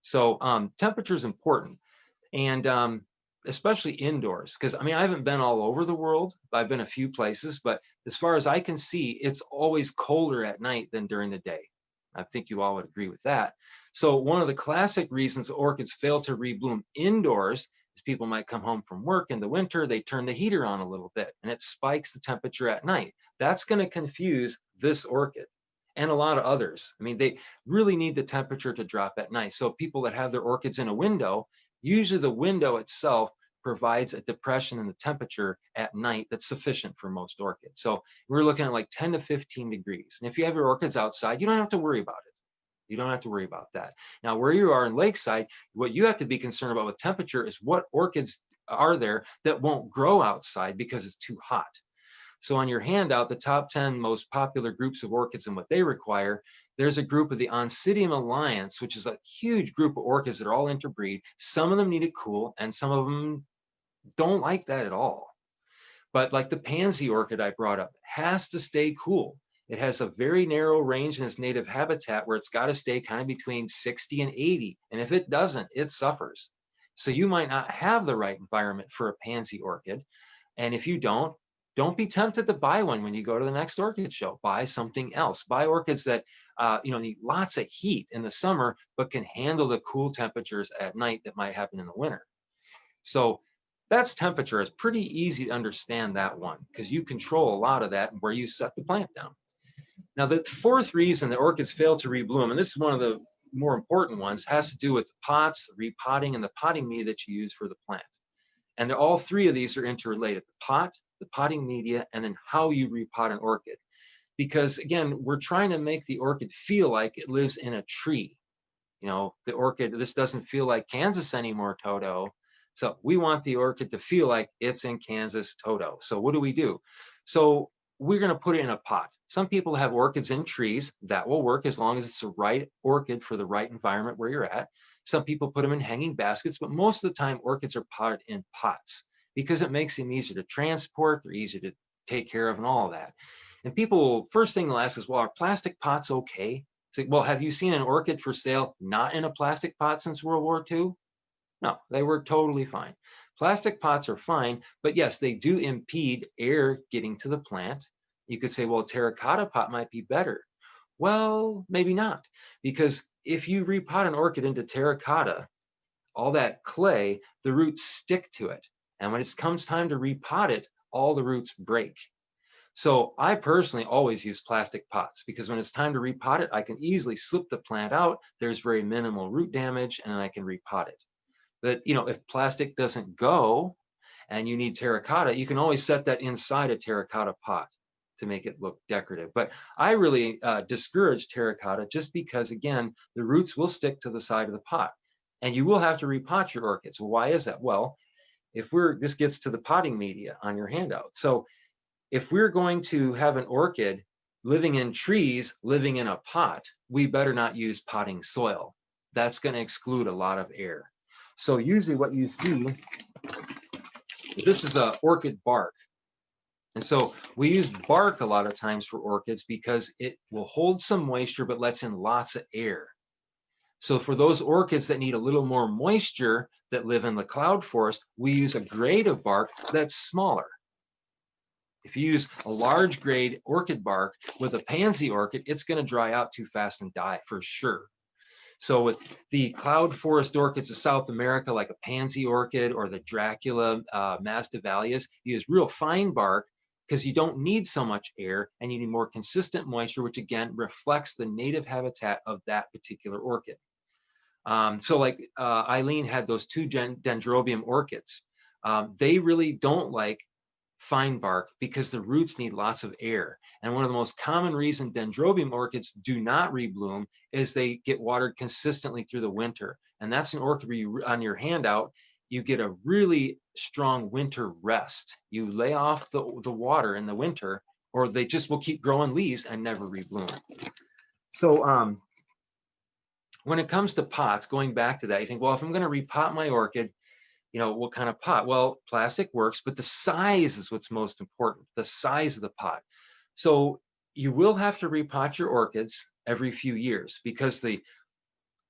So temperature is important, and especially indoors, because I mean, I haven't been all over the world. I've been a few places, but as far as I can see, it's always colder at night than during the day. I think you all would agree with that. So one of the classic reasons orchids fail to rebloom indoors is people might come home from work in the winter, they turn the heater on a little bit, and it spikes the temperature at night. That's going to confuse this orchid and a lot of others. I mean, they really need the temperature to drop at night. So people that have their orchids in a window, usually the window itself provides a depression in the temperature at night that's sufficient for most orchids. So we're looking at like 10 to 15 degrees. And if you have your orchids outside, you don't have to worry about it. You don't have to worry about that. Now, where you are in Lakeside, what you have to be concerned about with temperature is what orchids are there that won't grow outside because it's too hot. So on your handout, the top 10 most popular groups of orchids and what they require, there's a group of the Oncidium Alliance, which is a huge group of orchids that are all interbreed. Some of them need it cool, and some of them don't like that at all. But like the pansy orchid I brought up has to stay cool. It has a very narrow range in its native habitat where it's got to stay kind of between 60 and 80. And if it doesn't, it suffers. So you might not have the right environment for a pansy orchid. And if you don't be tempted to buy one when you go to the next orchid show. Buy something else. Buy orchids that need lots of heat in the summer, but can handle the cool temperatures at night that might happen in the winter. So that's temperature. It's pretty easy to understand that one because you control a lot of that where you set the plant down. Now, the fourth reason that orchids fail to rebloom, and this is one of the more important ones, has to do with the pots, the repotting, and the potting media that you use for the plant. And all three of these are interrelated: the pot, the potting media, and then how you repot an orchid. Because again, we're trying to make the orchid feel like it lives in a tree. You know, the orchid, this doesn't feel like Kansas anymore, Toto. So we want the orchid to feel like it's in Kansas, Toto. So what do? So we're going to put it in a pot. Some people have orchids in trees. That will work as long as it's the right orchid for the right environment where you're at. Some people put them in hanging baskets, but most of the time orchids are potted in pots because it makes them easier to transport, they're easier to take care of and all of that. And people, first thing they'll ask is, well, are plastic pots okay? It's like, well, have you seen an orchid for sale not in a plastic pot since World War II? No, they work totally fine. Plastic pots are fine, but yes, they do impede air getting to the plant. You could say, well, a terracotta pot might be better. Well, maybe not, because if you repot an orchid into terracotta, all that clay, the roots stick to it. And when it comes time to repot it, all the roots break. So I personally always use plastic pots because when it's time to repot it, I can easily slip the plant out. There's very minimal root damage and I can repot it. But if plastic doesn't go and you need terracotta, you can always set that inside a terracotta pot to make it look decorative. But I really discourage terracotta just because, again, the roots will stick to the side of the pot and you will have to repot your orchids. Why is that? Well, this gets to the potting media on your handout. So if we're going to have an orchid living in trees, living in a pot, we better not use potting soil. That's going to exclude a lot of air. So usually what you see, this is a orchid bark. And so we use bark a lot of times for orchids because it will hold some moisture, but lets in lots of air. So for those orchids that need a little more moisture, that live in the cloud forest, we use a grade of bark that's smaller. If you use a large grade orchid bark with a pansy orchid, it's going to dry out too fast and die for sure. So with the cloud forest orchids of South America, like a pansy orchid or the Dracula masdevallias, you use real fine bark because you don't need so much air and you need more consistent moisture, which again reflects the native habitat of that particular orchid. So like Eileen had those two dendrobium orchids. They really don't like fine bark because the roots need lots of air. And one of the most common reasons dendrobium orchids do not rebloom is they get watered consistently through the winter. And that's an orchid where you, on your handout, you get a really strong winter rest. You lay off the water in the winter, or they just will keep growing leaves and never rebloom. So when it comes to pots, going back to that, you think, well, if I'm going to repot my orchid, you know, what kind of pot? Well, plastic works, but the size is what's most important, the size of the pot. So you will have to repot your orchids every few years because the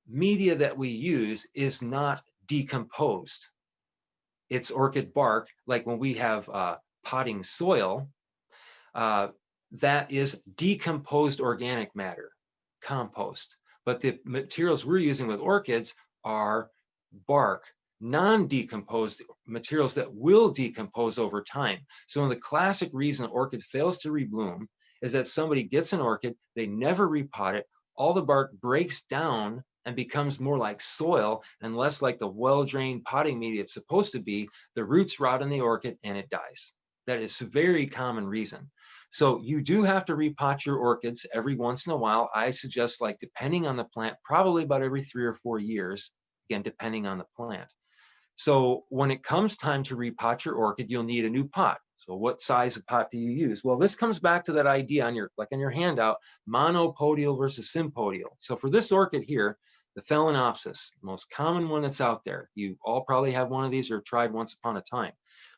media that we use is not decomposed. It's orchid bark, like when we have potting soil, that is decomposed organic matter, compost. But the materials we're using with orchids are bark, non-decomposed materials that will decompose over time. So the classic reason an orchid fails to rebloom is that somebody gets an orchid, they never repot it, all the bark breaks down and becomes more like soil and less like the well-drained potting media it's supposed to be. The roots rot in the orchid and it dies. That is a very common reason. So you do have to repot your orchids every once in a while. I suggest, like, depending on the plant, probably about every 3 or 4 years, again, depending on the plant. So when it comes time to repot your orchid, you'll need a new pot. So what size of pot do you use? Well, this comes back to that idea on your, like on your handout, monopodial versus sympodial. So for this orchid here, the Phalaenopsis, the most common one that's out there. You all probably have one of these or tried once upon a time.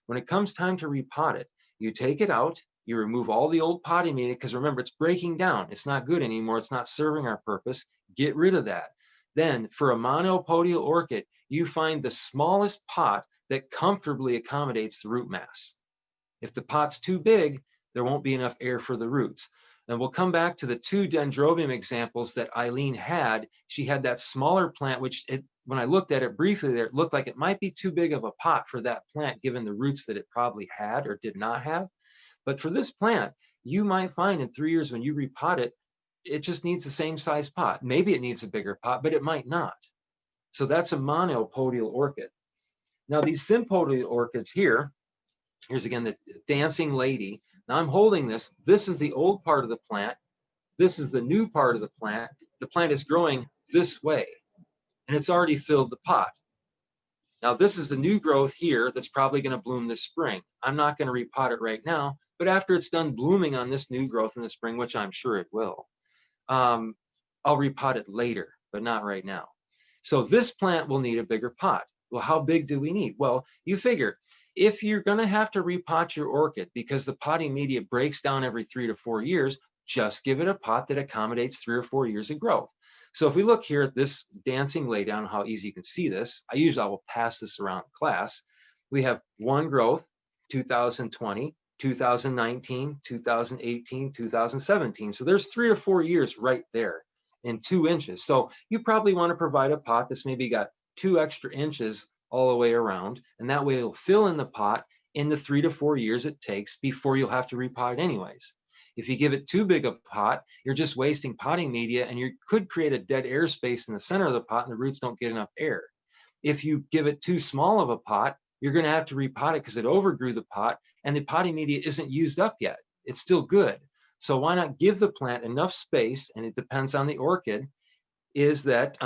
When it comes time to repot it, you take it out, you remove all the old potting media, because remember, it's breaking down. It's not good anymore. It's not serving our purpose. Get rid of that. Then for a monopodial orchid, you find the smallest pot that comfortably accommodates the root mass. If the pot's too big, there won't be enough air for the roots. And we'll come back to the two dendrobium examples that Eileen had. She had that smaller plant, which when I looked at it briefly there, it looked like it might be too big of a pot for that plant, given the roots that it probably had or did not have. But for this plant, you might find in 3 years when you repot it, it just needs the same size pot. Maybe it needs a bigger pot, but it might not. So that's a monopodial orchid. Now these sympodial orchids here, here's again the dancing lady. Now I'm holding this. This is the old part of the plant. This is the new part of the plant. The plant is growing this way, and it's already filled the pot. Now this is the new growth here that's probably going to bloom this spring. I'm not going to repot it right now, but after it's done blooming on this new growth in the spring, which I'm sure it will, I'll repot it later, but not right now. So this plant will need a bigger pot. Well, how big do we need? Well, you figure if you're going to have to repot your orchid because the potting media breaks down every 3 to 4 years, just give it a pot that accommodates 3 or 4 years of growth. So if we look here at this dancing laydown, how easy you can see this, I will pass this around class. We have one growth, 2020, 2019, 2018, 2017. So there's 3 or 4 years right there in 2 inches. So you probably want to provide a pot that's maybe got 2 extra inches all the way around, and that way it'll fill in the pot in the 3 to 4 years it takes before you'll have to repot it anyways. If you give it too big a pot, you're just wasting potting media, and you could create a dead air space in the center of the pot and the roots don't get enough air. If you give it too small of a pot, you're going to have to repot it because it overgrew the pot and the potting media isn't used up yet. It's still good. So why not give the plant enough space, and it depends on the orchid, is that,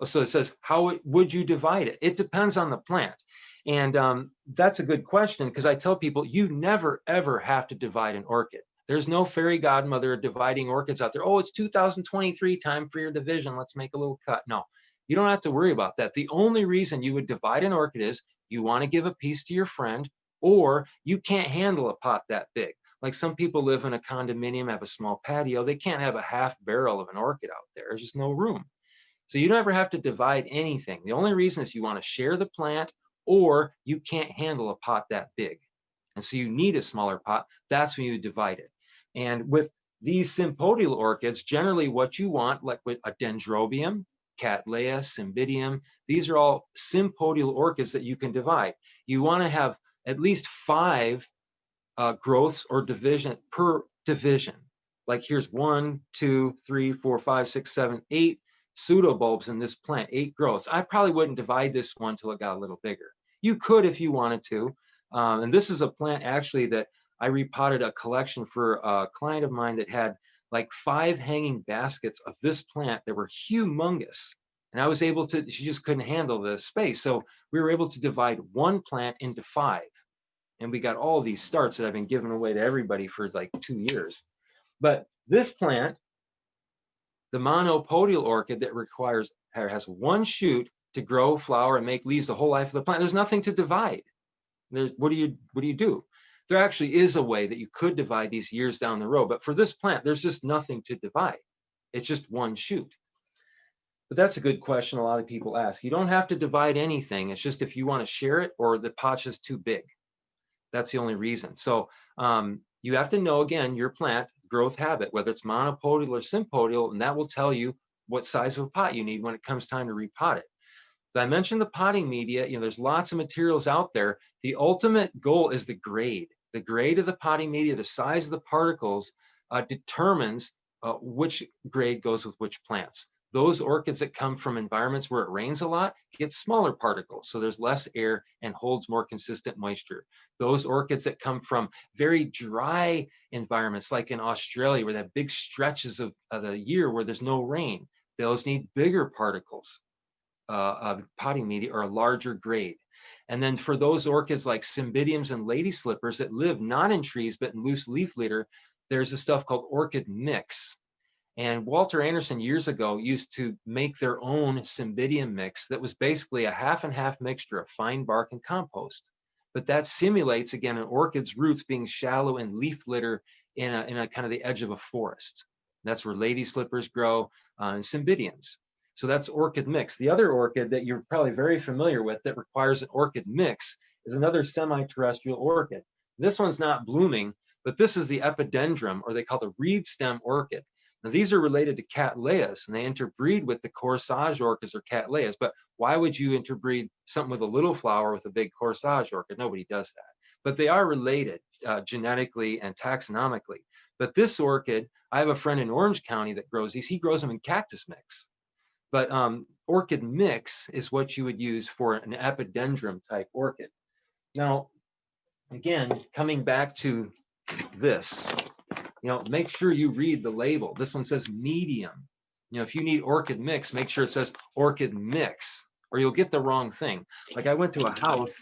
so it says, how would you divide it? It depends on the plant. And that's a good question, because I tell people, you never, ever have to divide an orchid. There's no fairy godmother dividing orchids out there. Oh, it's 2023, time for your division. Let's make a little cut. No, you don't have to worry about that. The only reason you would divide an orchid is you want to give a piece to your friend, or you can't handle a pot that big. Like some people live in a condominium, have a small patio. They can't have a half barrel of an orchid out there. There's just no room. So you don't ever have to divide anything. The only reason is you want to share the plant, or you can't handle a pot that big. And so you need a smaller pot. That's when you divide it. And with these sympodial orchids, generally what you want, like with a dendrobium, cattleya, cymbidium, these are all sympodial orchids that you can divide. You want to have at least 5 growths or division per division. Like here's 1, 2, 3, 4, 5, 6, 7, 8 pseudobulbs in this plant, 8 growths. I probably wouldn't divide this one till it got a little bigger. You could if you wanted to. And this is a plant actually that I repotted a collection for a client of mine that had like 5 hanging baskets of this plant that were humongous. And I was able to, she just couldn't handle the space. So we were able to divide one plant into 5. And we got all these starts that I've been giving away to everybody for like 2 years. But this plant, the monopodial orchid that requires, has 1 shoot to grow, flower, and make leaves the whole life of the plant. There's nothing to divide. What do you do? There actually is a way that you could divide these years down the road, but for this plant, there's just nothing to divide. It's just 1 shoot. But that's a good question a lot of people ask. You don't have to divide anything. It's just if you want to share it or the pot's just too big. That's the only reason. So you have to know, again, your plant growth habit, whether it's monopodial or sympodial, and that will tell you what size of a pot you need when it comes time to repot it. I mentioned the potting media. There's lots of materials out there. The ultimate goal is the grade. The grade of the potting media, the size of the particles determines which grade goes with which plants. Those orchids that come from environments where it rains a lot get smaller particles, so there's less air and holds more consistent moisture. Those orchids that come from very dry environments, like in Australia, where they have big stretches of the year where there's no rain, those need bigger particles of potting media or a larger grade. And then for those orchids like cymbidiums and lady slippers that live not in trees but in loose leaf litter, there's a stuff called orchid mix. And Walter Anderson years ago used to make their own cymbidium mix that was basically a half and half mixture of fine bark and compost. But that simulates, again, an orchid's roots being shallow in leaf litter in a kind of the edge of a forest. That's where lady slippers grow and cymbidiums. So that's orchid mix. The other orchid that you're probably very familiar with that requires an orchid mix is another semi-terrestrial orchid. This one's not blooming, but this is the epidendrum, or they call the reed stem orchid. Now, these are related to cattleyas, and they interbreed with the corsage orchids or cattleyas. But why would you interbreed something with a little flower with a big corsage orchid? Nobody does that. But they are related genetically and taxonomically. But this orchid, I have a friend in Orange County that grows these. He grows them in cactus mix. But orchid mix is what you would use for an epidendrum type orchid. Now, again, coming back to this, make sure you read the label. This one says medium. If you need orchid mix, make sure it says orchid mix, or you'll get the wrong thing. Like I went to a house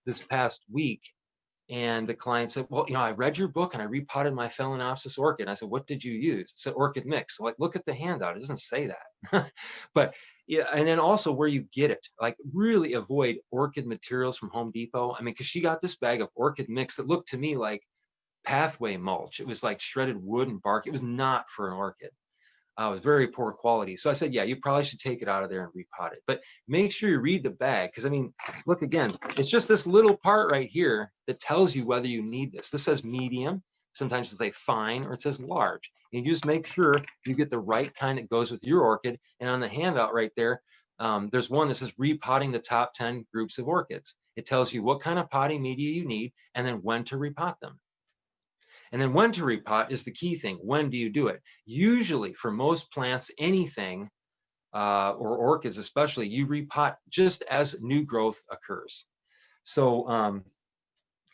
this past week, and the client said, well, I read your book and I repotted my Phalaenopsis orchid. I said, what did you use? It said orchid mix. So, like, look at the handout. It doesn't say that. But yeah, and then also where you get it. Like, really avoid orchid materials from Home Depot. I mean, because she got this bag of orchid mix that looked to me like pathway mulch. It was like shredded wood and bark. It was not for an orchid. It was very poor quality. So I said, yeah, you probably should take it out of there and repot it. But make sure you read the bag, because I mean, look again, it's just this little part right here that tells you whether you need this. This says medium. Sometimes it's like fine, or it says large. And you just make sure you get the right kind that goes with your orchid. And on the handout right there, there's one that says repotting the top 10 groups of orchids. It tells you what kind of potting media you need and then when to repot them. And then when to repot is the key thing. When do you do it? Usually for most plants, anything, or orchids especially, you repot just as new growth occurs. So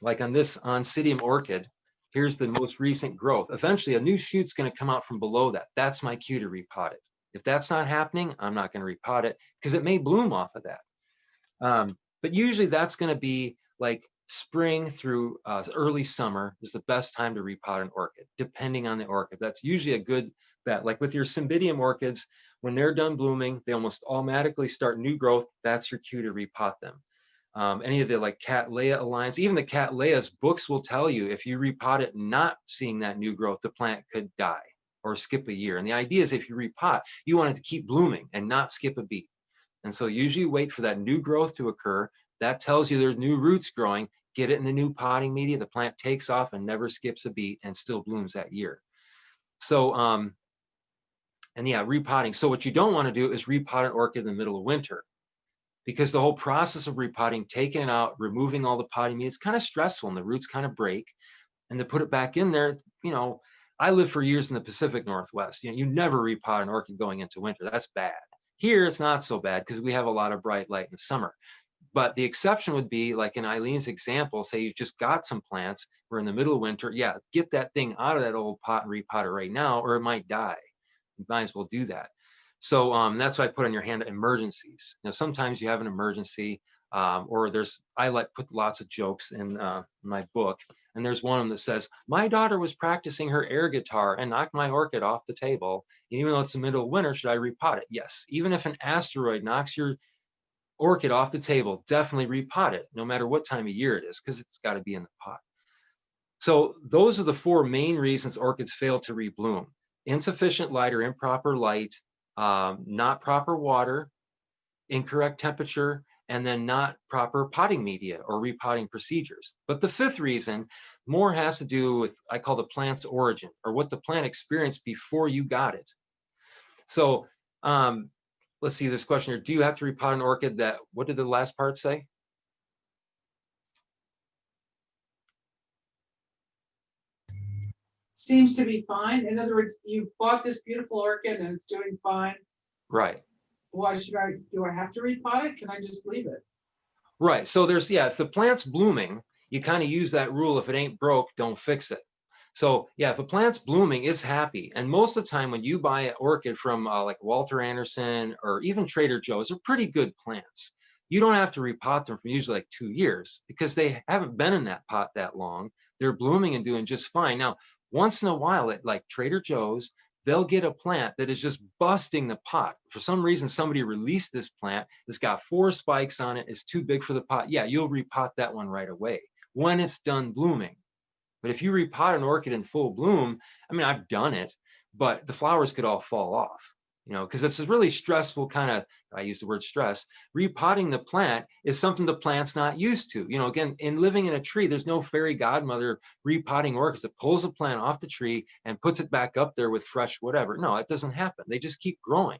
like on this Oncidium orchid, here's the most recent growth. Eventually a new shoot's gonna come out from below that. That's my cue to repot it. If that's not happening, I'm not gonna repot it because it may bloom off of that. But usually that's gonna be like spring through early summer is the best time to repot an orchid, depending on the orchid. That's usually a good bet. Like with your Cymbidium orchids, when they're done blooming, they almost automatically start new growth. That's your cue to repot them. Any of the like Cattleya Alliance, even the Cattleyas books will tell you if you repot it not seeing that new growth, the plant could die. or skip a year. And the idea is if you repot, you want it to keep blooming and not skip a beat. And so usually you wait for that new growth to occur. That tells you there's new roots growing. Get it in the new potting media. The plant takes off and never skips a beat and still blooms that year. So, and yeah, repotting. So what you don't want to do is repot an orchid in the middle of winter, because the whole process of repotting, taking it out, removing all the potting media, it's kind of stressful and the roots kind of break. And to put it back in there, I lived for years in the Pacific Northwest. You never repot an orchid going into winter. That's bad. Here, it's not so bad because we have a lot of bright light in the summer. But the exception would be like in Eileen's example, say you've just got some plants, we're in the middle of winter. Yeah, get that thing out of that old pot and repot it right now, or it might die. You might as well do that. So that's why I put on your hand emergencies. Sometimes you have an emergency, or I like put lots of jokes in my book. And there's one of them that says, my daughter was practicing her air guitar and knocked my orchid off the table. And even though it's the middle of winter, should I repot it? Yes. Even if an asteroid knocks your orchid off the table, definitely repot it, no matter what time of year it is, because it's got to be in the pot. So those are the 4 main reasons orchids fail to rebloom: insufficient light or improper light, not proper water, incorrect temperature, and then not proper potting media or repotting procedures. But the 5th reason more has to do with, I call the plant's origin, or what the plant experienced before you got it. So let's see this question here. Do you have to repot an orchid that, what did the last part say? Seems to be fine. In other words, you bought this beautiful orchid and it's doing fine. Right. Why do I have to repot it? Can I just leave it? Right. So if the plant's blooming, you kind of use that rule, if it ain't broke, don't fix it. So yeah, if a plant's blooming, it's happy. And most of the time when you buy an orchid from like Walter Anderson or even Trader Joe's, they're pretty good plants. You don't have to repot them for usually like 2 years because they haven't been in that pot that long. They're blooming and doing just fine. Now, once in a while at like Trader Joe's, they'll get a plant that is just busting the pot. For some reason, somebody released this plant. It's got 4 spikes on it. It's too big for the pot. Yeah, you'll repot that one right away when it's done blooming. But if you repot an orchid in full bloom, I mean, I've done it, but the flowers could all fall off, because it's a really stressful kind of, I use the word stress. Repotting the plant is something the plant's not used to. Again, in living in a tree, there's no fairy godmother repotting orchids that pulls a plant off the tree and puts it back up there with fresh whatever. No, it doesn't happen. They just keep growing.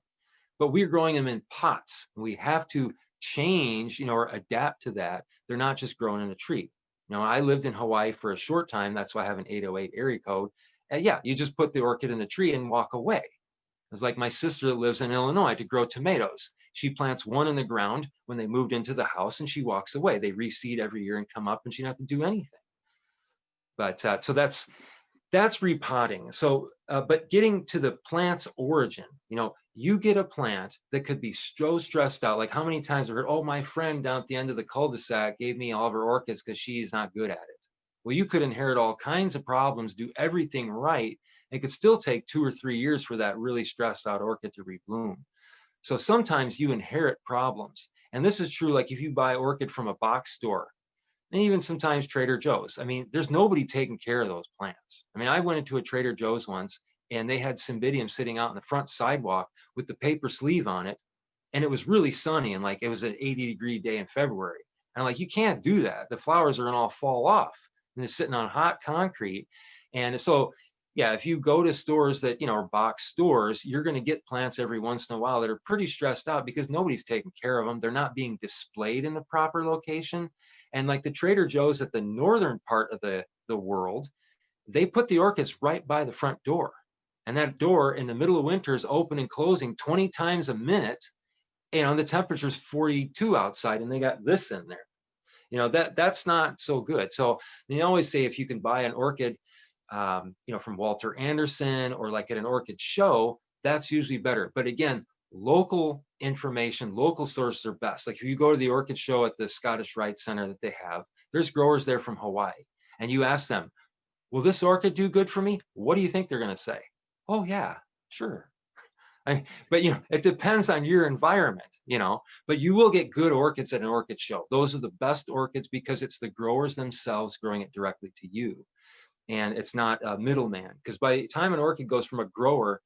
But we're growing them in pots. And we have to change, or adapt to that. They're not just growing in a tree. I lived in Hawaii for a short time. That's why I have an 808 area code. And yeah, you just put the orchid in the tree and walk away. It's like my sister that lives in Illinois to grow tomatoes. She plants one in the ground when they moved into the house and she walks away. They reseed every year and come up and she doesn't have to do anything. But so that's repotting. So, but getting to the plant's origin, you get a plant that could be so stressed out. Like how many times I've heard, oh, my friend down at the end of the cul-de-sac gave me all of her orchids because she's not good at it. Well, you could inherit all kinds of problems, do everything right. It could still take 2 or 3 years for that really stressed out orchid to rebloom. So sometimes you inherit problems. And this is true, like if you buy orchid from a box store, and even sometimes Trader Joe's. I mean, there's nobody taking care of those plants. I mean, I went into a Trader Joe's once and they had Cymbidium sitting out on the front sidewalk with the paper sleeve on it. And it was really sunny and like it was an 80-degree day in February. And I'm like, you can't do that. The flowers are gonna all fall off. And they're sitting on hot concrete. And so, yeah, if you go to stores that, are box stores, you're gonna get plants every once in a while that are pretty stressed out because nobody's taking care of them. They're not being displayed in the proper location. And like the Trader Joe's at the northern part of the world, they put the orchids right by the front door. And that door in the middle of winter is open and closing 20 times a minute. The temperature's 42 outside and they got this in there. That's not so good. So they always say if you can buy an orchid, from Walter Anderson or like at an orchid show, that's usually better. But again, local information, local sources are best. Like if you go to the orchid show at the Scottish Rite Center that they have, there's growers there from Hawaii. And you ask them, will this orchid do good for me? What do you think they're going to say? Oh yeah, sure. But it depends on your environment, but you will get good orchids at an orchid show. Those are the best orchids because it's the growers themselves growing it directly to you. and it's not a middleman. Because by the time an orchid goes from a grower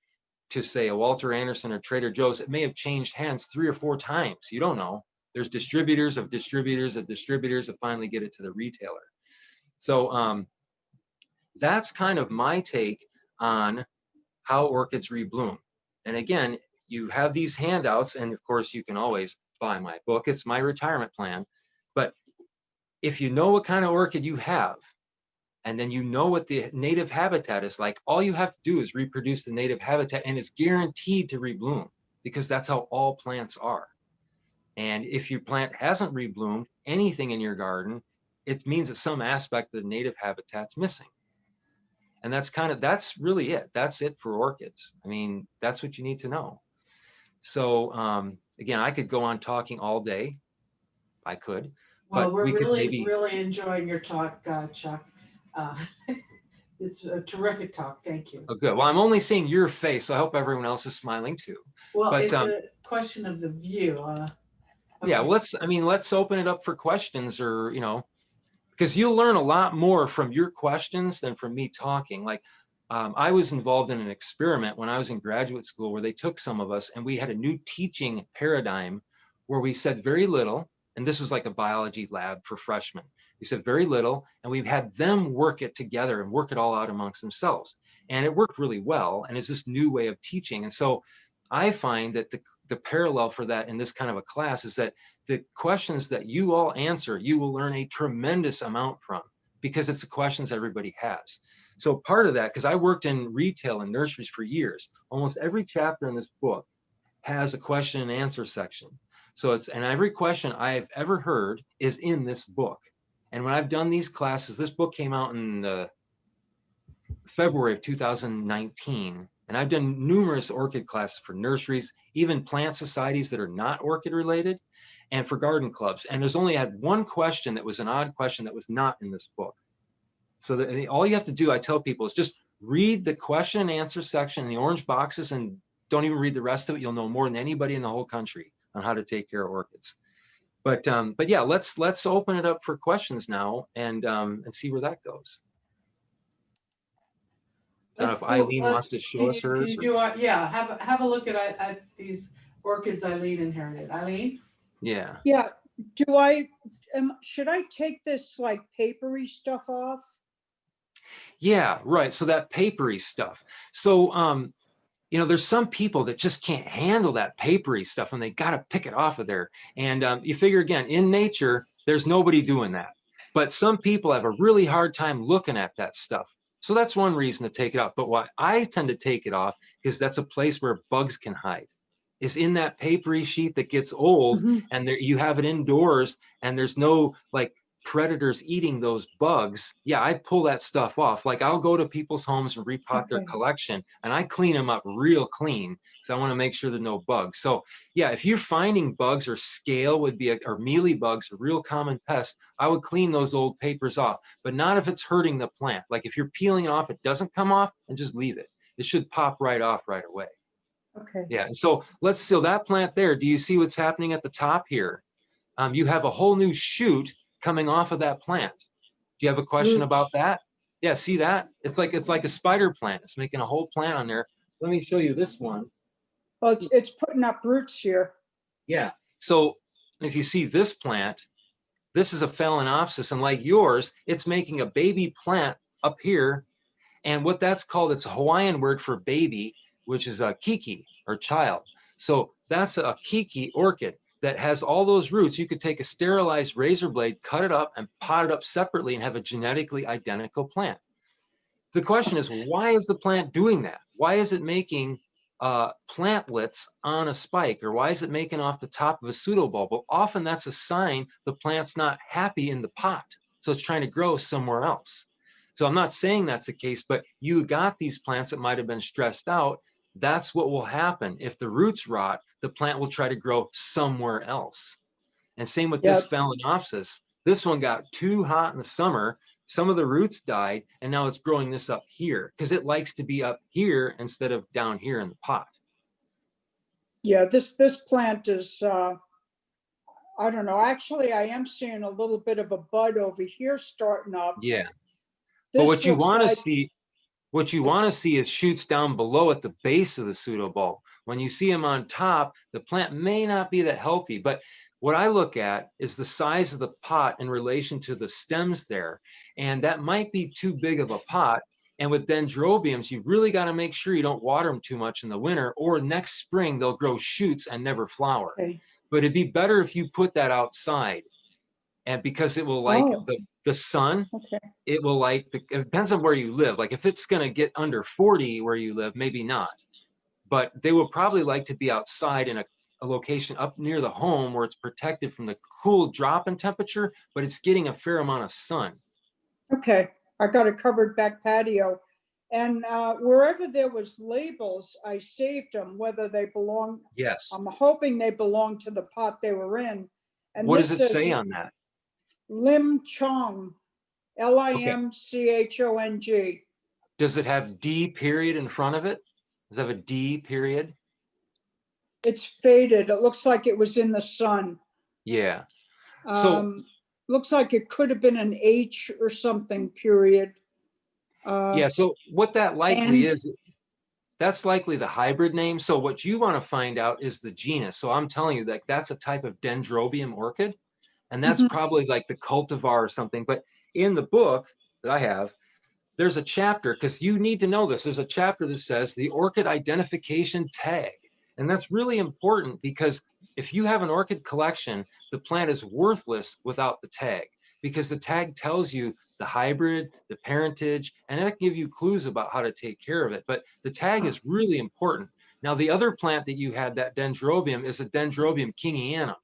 to, say, a Walter Anderson or Trader Joe's, it may have changed hands 3 or 4 times. You don't know. There's distributors of distributors of distributors that finally get it to the retailer. So that's kind of my take on how orchids rebloom. And again, you have these handouts, and of course you can always buy my book. It's my retirement plan. But if you know what kind of orchid you have, and then you know what the native habitat is like, all you have to do is reproduce the native habitat, and it's guaranteed to rebloom, because that's how all plants are. And if your plant hasn't rebloomed anything in your garden, it means that some aspect of the native habitat's missing. And that's really it. That's it for orchids. I mean, that's what you need to know. So again, I could go on talking all day. I could. Well, but we're we could really, maybe, really enjoying your talk, Chuck. Uh, It's a terrific talk. Thank you. oh, good. Well, I'm only seeing your face, so I hope everyone else is smiling too. Well, But it's a question of the view. yeah, Okay. let's open it up for questions, or, because you'll learn a lot more from your questions than from me talking. Like, I was involved in an experiment when I was in graduate school where they took some of us and we had a new teaching paradigm where we said very little, and this was like a biology lab for freshmen. We said very little, and we had them work it together and work it all out amongst themselves. And it worked really well, and it's this new way of teaching. And so I find that the parallel for that in this kind of a class is that the questions that you all answer, you will learn a tremendous amount from, because it's the questions everybody has. So part of that, because I worked in retail and nurseries for years, almost every chapter in this book has a question and answer section. So and every question I've ever heard is in this book. And when I've done these classes, this book came out in February of 2019. And I've done numerous orchid classes for nurseries, even plant societies that are not orchid related, and for garden clubs. And there's only had one question that was an odd question that was not in this book. So that all you have to do, I tell people, is just read the question and answer section in the orange boxes and don't even read the rest of it. You'll know more than anybody in the whole country on how to take care of orchids. But yeah, let's open it up for questions now and see where that goes. I don't know if Eileen wants to show us hers. Yeah, have a look at these orchids Eileen inherited. Eileen? Yeah. Yeah. Should I take this like papery stuff off? Yeah, right. So that papery stuff. So, there's some people that just can't handle that papery stuff and they got to pick it off of there. And you figure, again, in nature, there's nobody doing that. But some people have a really hard time looking at that stuff. So that's one reason to take it off. But why I tend to take it off, because that's a place where bugs can hide, is in that papery sheet that gets old. Mm-hmm. And there you have it indoors and there's no like predators eating those bugs. Yeah, I pull that stuff off. Like I'll go to people's homes and repot their collection and I clean them up real clean because I want to make sure there's no bugs. So yeah, if you're finding bugs, or scale would be or mealy bugs, a real common pest, I would clean those old papers off, but not if it's hurting the plant. Like if you're peeling it off, it doesn't come off, and just leave it. It should pop right off right away. Okay. Yeah, and so that plant there, do you see what's happening at the top here? You have a whole new shoot coming off of that plant. Do you have a question about that? Yeah, see that? It's like a spider plant. It's making a whole plant on there. Let me show you this one. Well, it's putting up roots here. Yeah. So if you see this plant, this is a Phalaenopsis, and like yours, it's making a baby plant up here. And what that's called, it's a Hawaiian word for baby, which is a kiki, or child. So that's a kiki orchid that has all those roots. You could take a sterilized razor blade, cut it up, and pot it up separately and have a genetically identical plant. The question is, why is the plant doing that? Why is it making plantlets on a spike, or why is it making off the top of a pseudobulb? Well, often that's a sign the plant's not happy in the pot, so it's trying to grow somewhere else. So I'm not saying that's the case, but you got these plants that might have been stressed out. That's what will happen. If the roots rot, the plant will try to grow somewhere else. And same with this Phalaenopsis. This one got too hot in the summer. Some of the roots died, and now it's growing this up here because it likes to be up here instead of down here in the pot. Yeah, this plant is, I don't know. Actually, I am seeing a little bit of a bud over here starting up. Yeah. But This looks like, what you want to see is shoots down below at the base of the pseudobulb. When you see them on top, the plant may not be that healthy. But what I look at is the size of the pot in relation to the stems there. And that might be too big of a pot. And with dendrobiums, you really got to make sure you don't water them too much in the winter, or next spring they'll grow shoots and never flower. okay. But it'd be better if you put that outside, and because it will like Oh, the sun, okay. it will like it depends on where you live. Like if it's going to get under 40 where you live, maybe not. But they will probably like to be outside in a location up near the home where it's protected from the cool drop in temperature, but it's getting a fair amount of sun. Okay, I got a covered back patio. And wherever there was labels, I saved them, whether they belong, Yes. I'm hoping they belong to the pot they were in. And What this does it says say on that? Lim Chong, Limchong. Does it have D period in front of it? Does it have a D period? It's faded. It looks like it was in the sun. Yeah. So Looks like it could have been an H or something, period. yeah, so what that likely and- is, that's likely the hybrid name. So what you want to find out is the genus. So I'm telling you that that's a type of Dendrobium orchid, and that's Mhm. probably like the cultivar or something. But in the book that I have, there's a chapter, because you need to know this. There's a chapter that says the orchid identification tag. And that's really important, because if you have an orchid collection, the plant is worthless without the tag, because the tag tells you the hybrid, the parentage, and it'll give you clues about how to take care of it. But the tag is really important. Now, the other plant that you had, that Dendrobium, is a Dendrobium kingianum.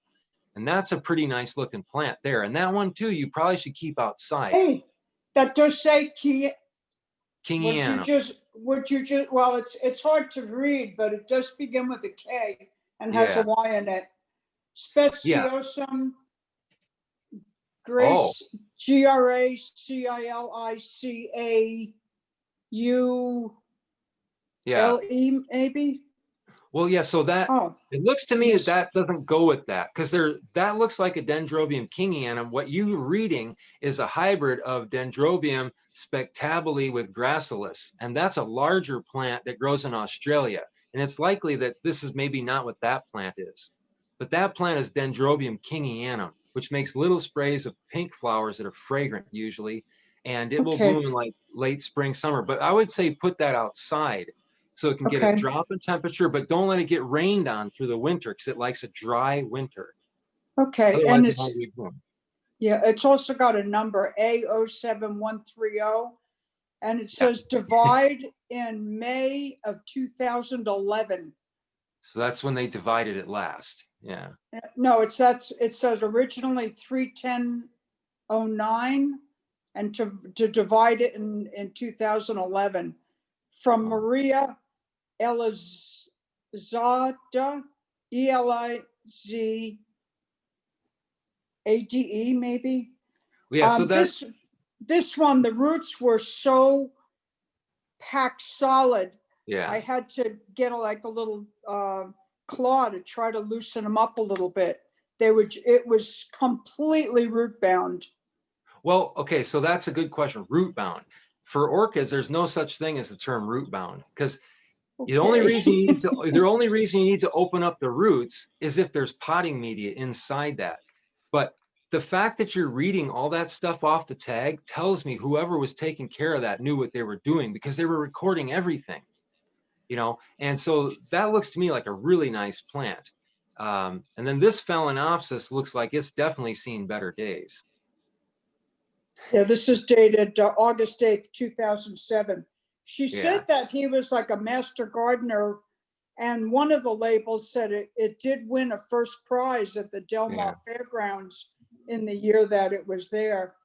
And that's a pretty nice looking plant there. And that one too, you probably should keep outside. Hey, that does say Kingianum. well, it's hard to read, but it does begin with a K and has a Yeah. Y in it. Speciosum Oh, Grace, GRACILICAULE, yeah. maybe? Well, yeah, so that, Oh, it looks to me yes. that doesn't go with that, because that looks like a Dendrobium kingianum. What you're reading is a hybrid of Dendrobium spectabile with gracilis, and that's a larger plant that grows in Australia. And it's likely that this is maybe not what that plant is. But that plant is Dendrobium kingianum, which makes little sprays of pink flowers that are fragrant usually, and it will Okay. bloom in like late spring, summer. But I would say put that outside, so it can get a Okay. drop in temperature, but don't let it get rained on through the winter, because it likes a dry winter. Okay, and Otherwise, it it's, won't rebloom. yeah, it's also got a number, A07130, and it says divide in May of 2011. So that's when they divided it last. Yeah. No, it says originally 31009, and to divide it in 2011. From Oh. Maria Elizada, ELIZADE, maybe. Yeah. So that's, This one, the roots were so packed solid. yeah. I had to get a little claw to try to loosen them up a little bit. It was completely root bound. Well, okay. So that's a good question. Root bound. For orchids, there's no such thing as the term root bound, because the only reason you need to open up the roots is if there's potting media inside that. But the fact that you're reading all that stuff off the tag tells me whoever was taking care of that knew what they were doing, because they were recording everything, and so that looks to me like a really nice plant. And then this Phalaenopsis looks like it's definitely seen better days. Yeah, this is dated August 8th, 2007. She said that he was like a master gardener, and one of the labels said it did win a first prize at the Del Mar Fairgrounds in the year that it was there.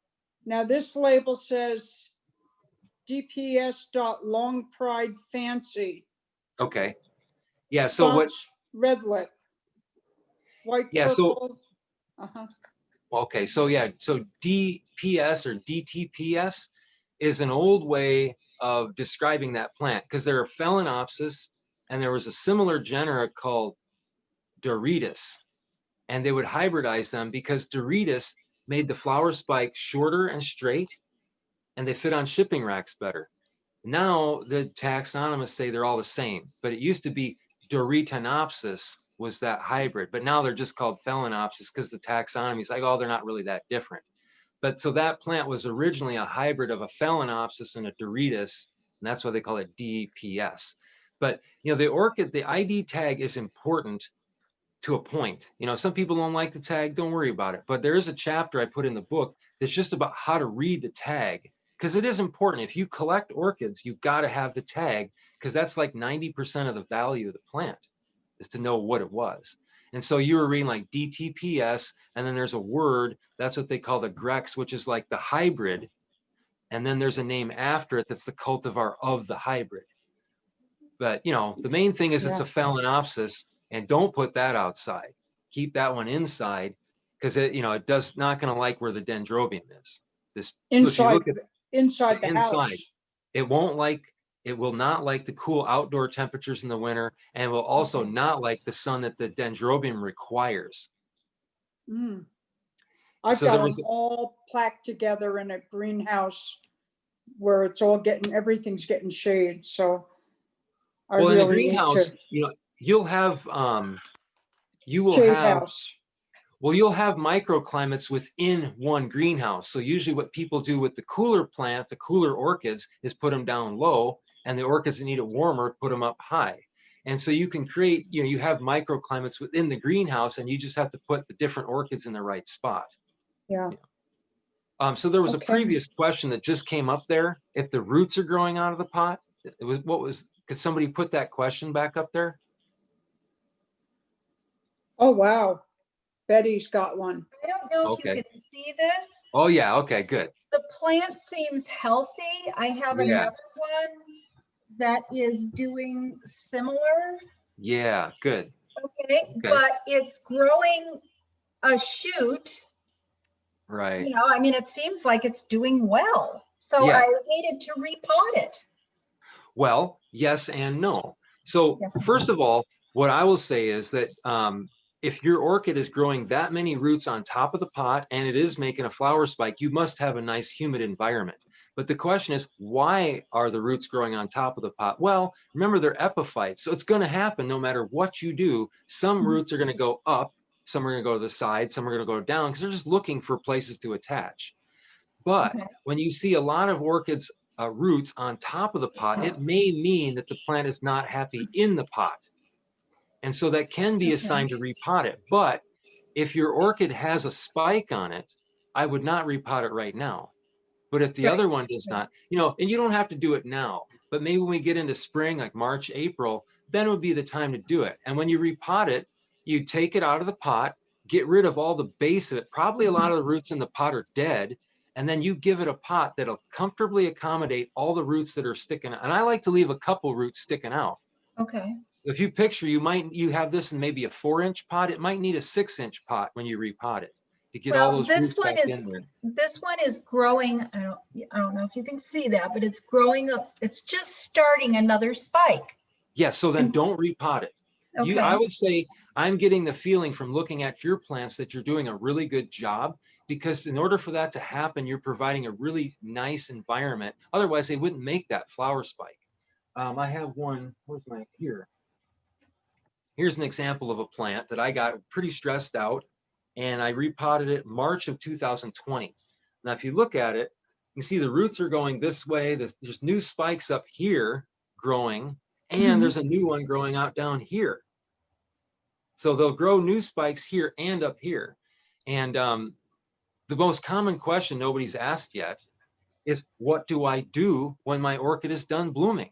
Now this label says DPS.longpridefancy. Okay. Yeah. So what? Red lip. White, yeah. purple. So. Okay, so yeah, so DPS or DTPS is an old way of describing that plant, because there are Phalaenopsis, and there was a similar genera called Doretus, and they would hybridize them because Doretus made the flower spike shorter and straight, and they fit on shipping racks better. Now the taxonomists say they're all the same, but it used to be Doryctinopsis was that hybrid, but now they're just called Phalaenopsis because the taxonomy is like, oh, they're not really that different. But so that plant was originally a hybrid of a Phalaenopsis and a Dorytus, and that's why they call it DPS. But the orchid, the ID tag is important to a point. Some people don't like the tag, don't worry about it. But there is a chapter I put in the book that's just about how to read the tag, because it is important. If you collect orchids, you've got to have the tag, because that's like 90% of the value of the plant, is to know what it was. And so you were reading like DTPS, and then there's a word, that's what they call the Grex, which is like the hybrid. And then there's a name after it that's the cultivar of the hybrid. But, the main thing is it's a Phalaenopsis, and don't put that outside. Keep that one inside, because it does not going to like where the Dendrobium is. This inside inside the house. It will not like the cool outdoor temperatures in the winter, and will also not like the sun that the Dendrobium requires. I've got them all packed together in a greenhouse where it's all everything's getting shade. So in a greenhouse, you'll have you'll have microclimates within one greenhouse. So usually what people do with the cooler plant, the cooler orchids, is put them down low, and the orchids that need it warmer, put them up high. And so you can create, you have microclimates within the greenhouse, and you just have to put the different orchids in the right spot. Yeah. So there was a previous question that just came up there. If the roots are growing out of the pot, could somebody put that question back up there? Oh, wow. Betty's got one. I don't know if you can see this. Oh, yeah. Okay, good. The plant seems healthy. I have another one that is doing similar. Yeah, good. Okay, but it's growing a shoot. Right. It seems like it's doing well. So I hated to repot it. Well, yes and no. So first of all, what I will say is that if your orchid is growing that many roots on top of the pot and it is making a flower spike, you must have a nice humid environment. But the question is, why are the roots growing on top of the pot? Well, remember, they're epiphytes. So it's going to happen no matter what you do. Some roots are going to go up, some are going to go to the side, some are going to go down, because they're just looking for places to attach. But when you see a lot of orchids roots on top of the pot, it may mean that the plant is not happy in the pot. And so that can be a sign to repot it. But if your orchid has a spike on it, I would not repot it right now. But if the other one does not, and you don't have to do it now, but maybe when we get into spring, like March, April, then it would be the time to do it. And when you repot it, you take it out of the pot, get rid of all the base of it. Probably a lot of the roots in the pot are dead. And then you give it a pot that'll comfortably accommodate all the roots that are sticking out. And I like to leave a couple roots sticking out. Okay. If you picture, you have this in maybe a 4-inch pot. It might need a 6-inch pot when you repot it to get all those roots back in there. This one is growing. I don't know if you can see that, but it's growing up. It's just starting another spike. Yeah. So then don't repot it. Okay. I would say I'm getting the feeling from looking at your plants that you're doing a really good job, because in order for that to happen, you're providing a really nice environment. Otherwise, they wouldn't make that flower spike. I have one. Where's my here? Here's an example of a plant that I got pretty stressed out, and I repotted it March of 2020. Now, if you look at it, you see the roots are going this way. There's new spikes up here growing, and there's a new one growing out down here. So they'll grow new spikes here and up here. And the most common question nobody's asked yet is, what do I do when my orchid is done blooming?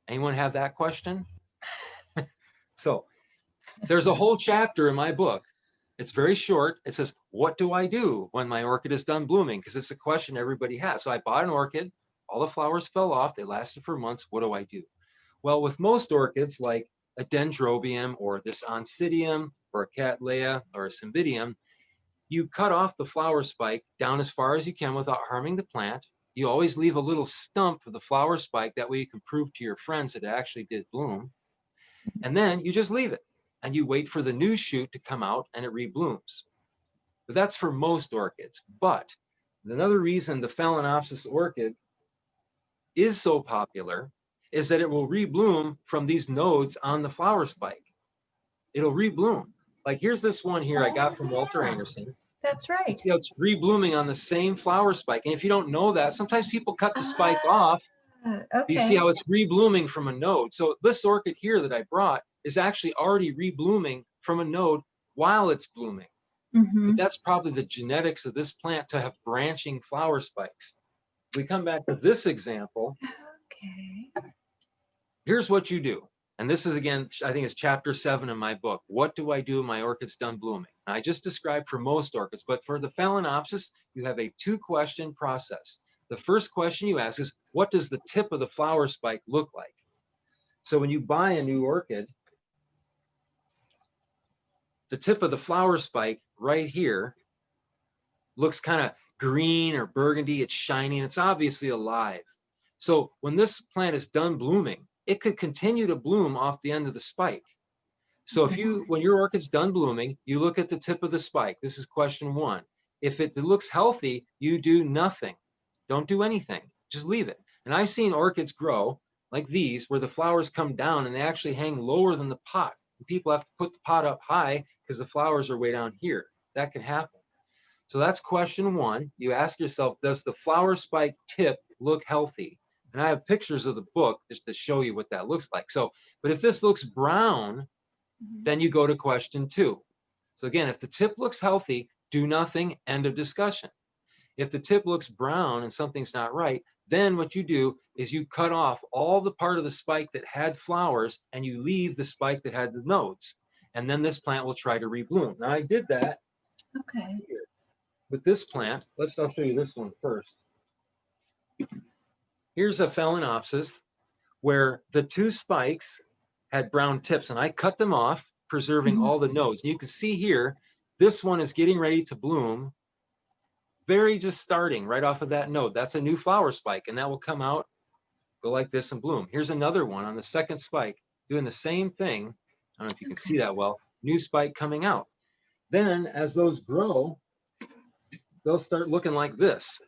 Anyone have that question? So there's a whole chapter in my book. It's very short. It says, what do I do when my orchid is done blooming? Because it's a question everybody has. So I bought an orchid, all the flowers fell off, they lasted for months. What do I do? Well, with most orchids, like a Dendrobium or this Oncidium or a Cattleya or a Cymbidium, you cut off the flower spike down as far as you can without harming the plant. You always leave a little stump of the flower spike. That way you can prove to your friends that it actually did bloom. And then you just leave it and you wait for the new shoot to come out and it reblooms. But that's for most orchids. But And another reason the Phalaenopsis orchid is so popular is that it will rebloom from these nodes on the flower spike. It'll rebloom. Like here's this one here I got from Walter yeah. Anderson. That's right. You know, it's reblooming on the same flower spike. And if you don't know that, sometimes people cut the spike off. You see Okay. how it's reblooming from a node. So this orchid here that I brought is actually already reblooming from a node while it's blooming. Mhm. But that's probably the genetics of this plant to have branching flower spikes. We come back to this example. Okay. Here's what you do. And this is, again, I think it's chapter 7 in my book. What do I do when my orchid's done blooming? And I just described for most orchids, but for the Phalaenopsis, you have a 2-question process. The first question you ask is, what does the tip of the flower spike look like? So when you buy a new orchid, the tip of the flower spike right here looks kind of green or burgundy. It's shiny and it's obviously alive. So when this plant is done blooming, it could continue to bloom off the end of the spike. So if you, when your orchid's done blooming, you look at the tip of the spike. This is question 1. If it looks healthy, you do nothing. Don't do anything. Just leave it. And I've seen orchids grow like these, where the flowers come down and they actually hang lower than the pot. And people have to put the pot up high because the flowers are way down here. That can happen. So that's question 1. You ask yourself, does the flower spike tip look healthy? And I have pictures of the book just to show you what that looks like. So, but if this looks brown, then you go to question 2. So again, if the tip looks healthy, do nothing, end of discussion. If the tip looks brown and something's not right, then what you do is you cut off all the part of the spike that had flowers and you leave the spike that had the nodes. And then this plant will try to rebloom. Now I did that Okay. here with this plant. I'll show you this one first. Here's a Phalaenopsis where the 2 spikes had brown tips and I cut them off, preserving all the nodes. And you can see here, this one is getting ready to bloom, very just starting right off of that node. That's a new flower spike and that will come out, go like this and bloom. Here's another one on the 2nd spike doing the same thing. I don't know if you can see that well, new spike coming out. Then as those grow, they'll start looking like this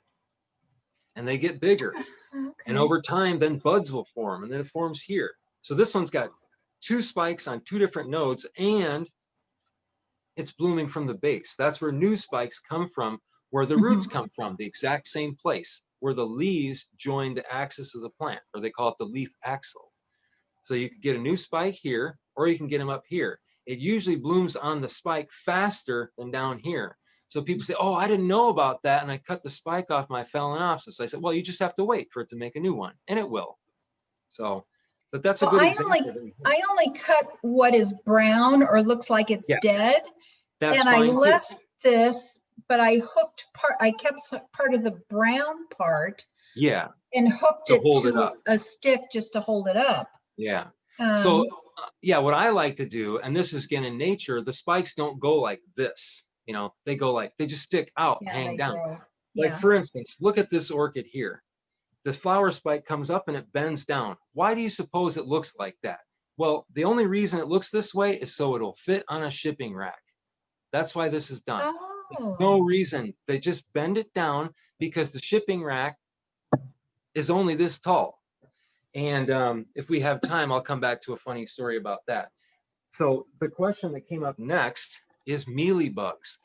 and they get bigger. Okay. And over time, then buds will form and then it forms here. So this one's got 2 spikes on 2 different nodes and it's blooming from the base. That's where new spikes come from, where the roots come from, the exact same place, where the leaves join the axis of the plant, or they call it the leaf axil. So you could get a new spike here, or you can get them up here. It usually blooms on the spike faster than down here. So people say, oh, I didn't know about that, and I cut the spike off my Phalaenopsis. I said, well, you just have to wait for it to make a new one, and it will. So, but that's a Well, good I example. I only cut what is brown or looks like it's dead. That's And I fine too. left this, but I hooked I kept part of the brown part Yeah, and hooked to it hold it to up. a stick just to hold it up. Yeah. So Um, yeah, what I like to do, and this is again in nature, the spikes don't go like this. You know, they go like, they just stick out, yeah, hang they down. grow. Like Yeah. for instance, look at this orchid here. The flower spike comes up and it bends down. Why do you suppose it looks like that? Well, the only reason it looks this way is so it'll fit on a shipping rack. That's why this is done. Oh. No reason. They just bend it down because the shipping rack is only this tall. And if we have time, I'll come back to a funny story about that. So the question that came up next is mealybugs.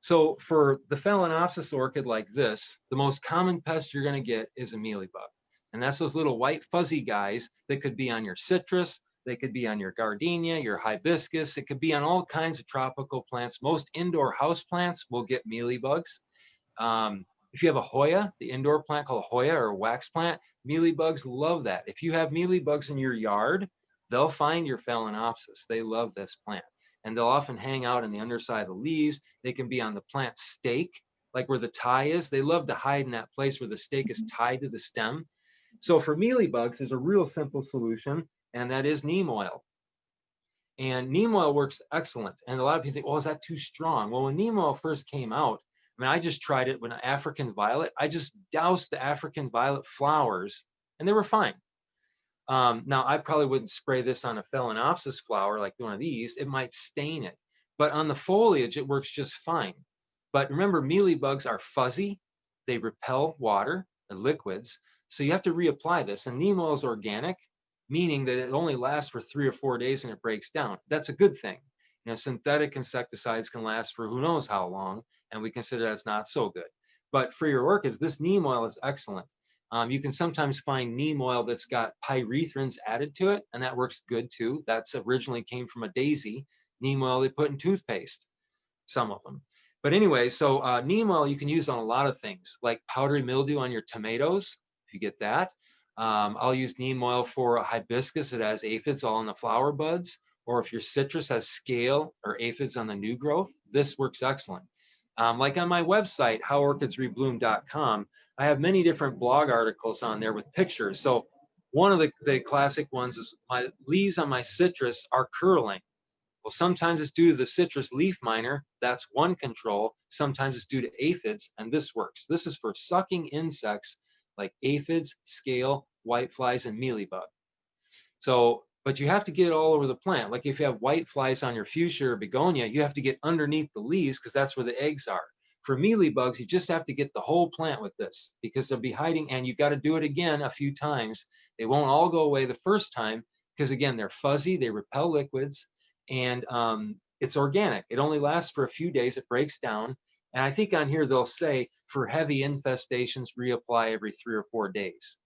So for the Phalaenopsis orchid like this, the most common pest you're going to get is a mealybug. And that's those little white fuzzy guys that could be on your citrus, they could be on your gardenia, your hibiscus, it could be on all kinds of tropical plants. Most indoor house plants will get mealybugs. If you have a Hoya, the indoor plant called a Hoya or a wax plant, mealybugs love that. If you have mealybugs in your yard, they'll find your Phalaenopsis. They love this plant. And they'll often hang out on the underside of the leaves. They can be on the plant stake, like where the tie is. They love to hide in that place where the stake is tied to the stem. So for mealybugs, there's a real simple solution, and that is neem oil. And neem oil works excellent. And a lot of people think, well, is that too strong? Well, when neem oil first came out, I mean, I just tried it with an African violet. I just doused the African violet flowers, and they were fine. Now, I probably wouldn't spray this on a Phalaenopsis flower like one of these. It might stain it. But on the foliage, it works just fine. But remember, mealybugs are fuzzy. they repel water and liquids. So you have to reapply this. And neem oil is organic, meaning that it only lasts for 3 or 4 days and it breaks down. That's a good thing. You know, synthetic insecticides can last for who knows how long, and we consider that's not so good. But for your orchids, this neem oil is excellent. You can sometimes find neem oil that's got pyrethrins added to it, and that works good too. That's originally came from a daisy, neem oil they put in toothpaste, some of them. But anyway, so neem oil you can use on a lot of things, like powdery mildew on your tomatoes, if you get that. I'll use neem oil for a hibiscus that has aphids all in the flower buds, or if your citrus has scale or aphids on the new growth, this works excellent. Like on my website, howorchidsrebloom.com, I have many different blog articles on there with pictures. So one of the classic ones is my leaves on my citrus are curling. Well, sometimes it's due to the citrus leaf miner. That's one control. Sometimes it's due to aphids, and this works. This is for sucking insects like aphids, scale, whiteflies, and mealybug. So, but you have to get it all over the plant. Like if you have whiteflies on your fuchsia or begonia, you have to get underneath the leaves because that's where the eggs are. For mealybugs, you just have to get the whole plant with this because they'll be hiding, and you got to do it again a few times. They won't all go away the first time because, again, they're fuzzy, they repel liquids, and it's organic. It only lasts for a few days. It breaks down. And I think on here they'll say for heavy infestations, reapply every 3 or 4 days.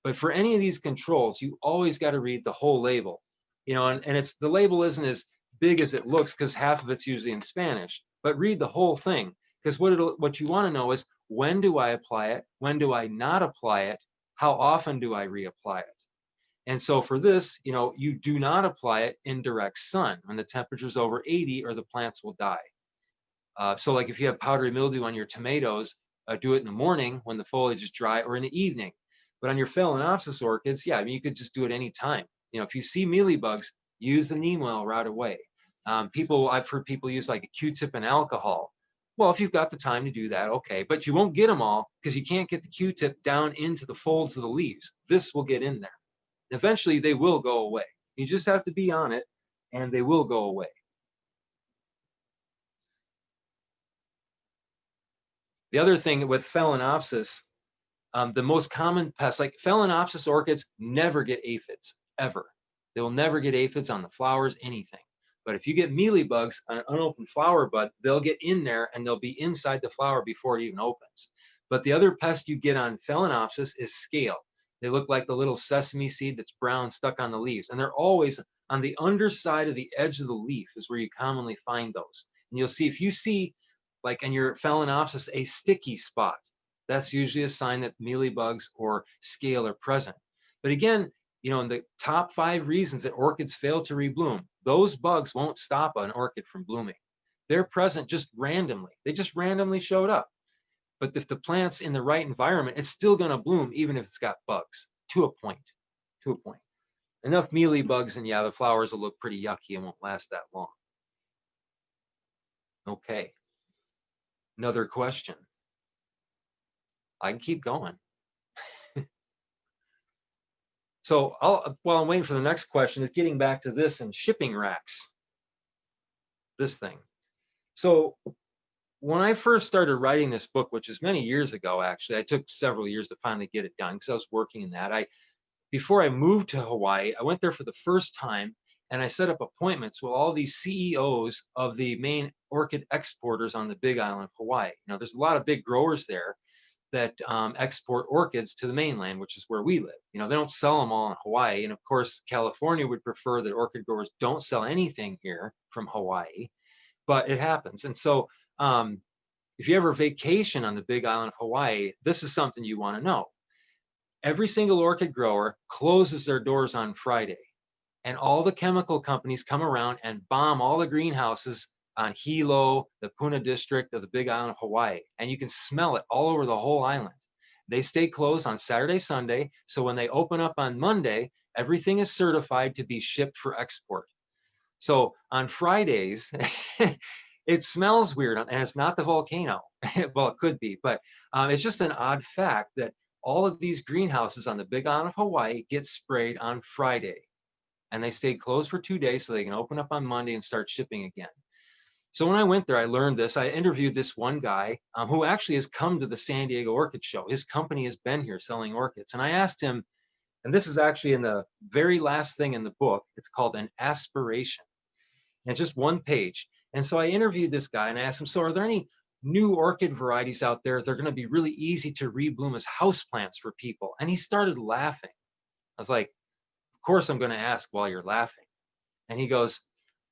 But for any of these controls, you always got to read the whole label. You know, and it's the label isn't as big as it looks because half of it's usually in Spanish. But read the whole thing. Because what you want to know is, when do I apply it? When do I not apply it? How often do I reapply it? And so for this, you know, you do not apply it in direct sun when the temperature is over 80 or the plants will die. So like if you have powdery mildew on your tomatoes, do it in the morning when the foliage is dry, or in the evening. But on your Phalaenopsis orchids, yeah, I mean, you could just do it any time. You know, if you see mealybugs, use the neem oil right away. I've heard people use like a Q-tip and alcohol. Well, if you've got the time to do that, okay, but you won't get them all because you can't get the Q-tip down into the folds of the leaves. This will get in there. Eventually, they will go away. You just have to be on it, and they will go away. The other thing with Phalaenopsis, the most common pests, like Phalaenopsis orchids, never get aphids, ever. They will never get aphids on the flowers, anything. But if you get mealybugs on an unopened flower bud, they'll get in there and they'll be inside the flower before it even opens. But the other pest you get on Phalaenopsis is scale. They look like the little sesame seed that's brown stuck on the leaves. And they're always on the underside of the edge of the leaf is where you commonly find those. And you'll see, if you see like in your Phalaenopsis a sticky spot, that's usually a sign that mealybugs or scale are present. But again, you know, in the top 5 reasons that orchids fail to rebloom, those bugs won't stop an orchid from blooming. They're present just randomly. They just randomly showed up. But if the plant's in the right environment, it's still going to bloom, even if it's got bugs, to a point. Enough mealybugs, and yeah, the flowers will look pretty yucky and won't last that long. Okay. Another question. I can keep going. So while I'm waiting for the next question, is getting back to this and shipping racks. This thing. So when I first started writing this book, which is many years ago, actually, I took several years to finally get it done because I was working in that. Before I moved to Hawaii, I went there for the first time, and I set up appointments with all these CEOs of the main orchid exporters on the Big Island of Hawaii. You know, there's a lot of big growers there that export orchids to the mainland, which is where we live. You know, they don't sell them all in Hawaii. And of course, California would prefer that orchid growers don't sell anything here from Hawaii, but it happens. And so if you ever vacation on the Big Island of Hawaii, this is something you want to know. Every single orchid grower closes their doors on Friday, and all the chemical companies come around and bomb all the greenhouses on Hilo, the Puna district of the Big Island of Hawaii, and you can smell it all over the whole island. They stay closed on Saturday, Sunday, so when they open up on Monday, everything is certified to be shipped for export. So on Fridays, it smells weird, and it's not the volcano. Well, it could be, but it's just an odd fact that all of these greenhouses on the Big Island of Hawaii get sprayed on Friday, and they stay closed for 2 days so they can open up on Monday and start shipping again. So when I went there, I learned this. I interviewed this one guy who actually has come to the San Diego Orchid Show. His company has been here selling orchids. And I asked him, and this is actually in the very last thing in the book, it's called an aspiration. And just one page. And so I interviewed this guy and I asked him, so are there any new orchid varieties out there that are going to be really easy to rebloom as houseplants for people? And he started laughing. I was like, of course I'm going to ask while you're laughing. And he goes,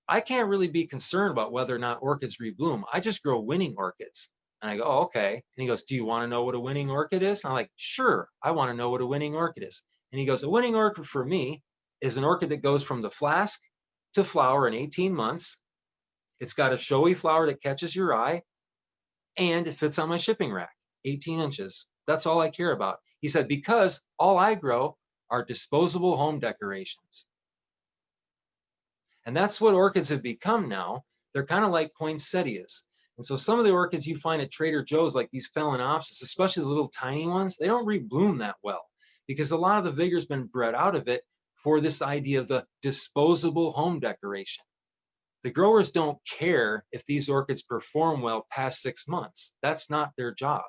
I can't really be concerned about whether or not orchids rebloom. I just grow winning orchids. And I go, oh, okay. And he goes, do you want to know what a winning orchid is? And I'm like, sure, I want to know what a winning orchid is. And he goes, a winning orchid for me is an orchid that goes from the flask to flower in 18 months. It's got a showy flower that catches your eye, and it fits on my shipping rack, 18 inches. That's all I care about. He said, because all I grow are disposable home decorations. And that's what orchids have become now. They're kind of like poinsettias. And so some of the orchids you find at Trader Joe's, like these Phalaenopsis, especially the little tiny ones, they don't rebloom that well because a lot of the vigor's been bred out of it for this idea of the disposable home decoration. The growers don't care if these orchids perform well past 6 months. That's not their job.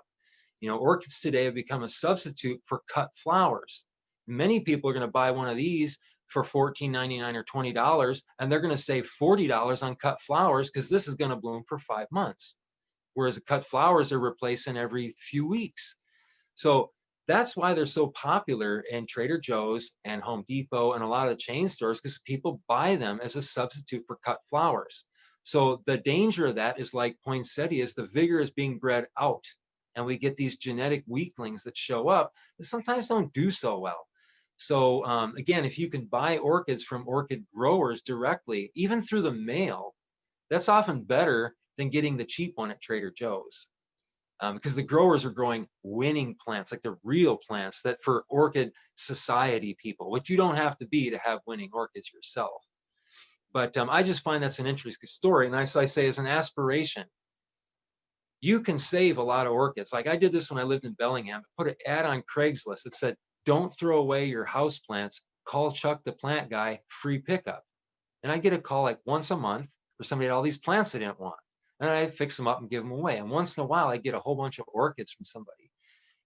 You know, orchids today have become a substitute for cut flowers. Many people are going to buy one of these for $14.99 or $20, and they're going to save $40 on cut flowers because this is going to bloom for 5 months. Whereas the cut flowers are replacing every few weeks. So that's why they're so popular in Trader Joe's and Home Depot and a lot of the chain stores, because people buy them as a substitute for cut flowers. So the danger of that is like poinsettias, the vigor is being bred out. And we get these genetic weaklings that show up that sometimes don't do so well. So again, if you can buy orchids from orchid growers directly, even through the mail, that's often better than getting the cheap one at Trader Joe's. Because the growers are growing winning plants, like the real plants that for orchid society people, which you don't have to be to have winning orchids yourself. But I just find that's an interesting story. And so I say as an aspiration, you can save a lot of orchids. Like I did this when I lived in Bellingham, put an ad on Craigslist that said, don't throw away your house plants, call Chuck the plant guy, free pickup. And I get a call like once a month for somebody had all these plants they didn't want. And I fix them up and give them away. And once in a while, I get a whole bunch of orchids from somebody.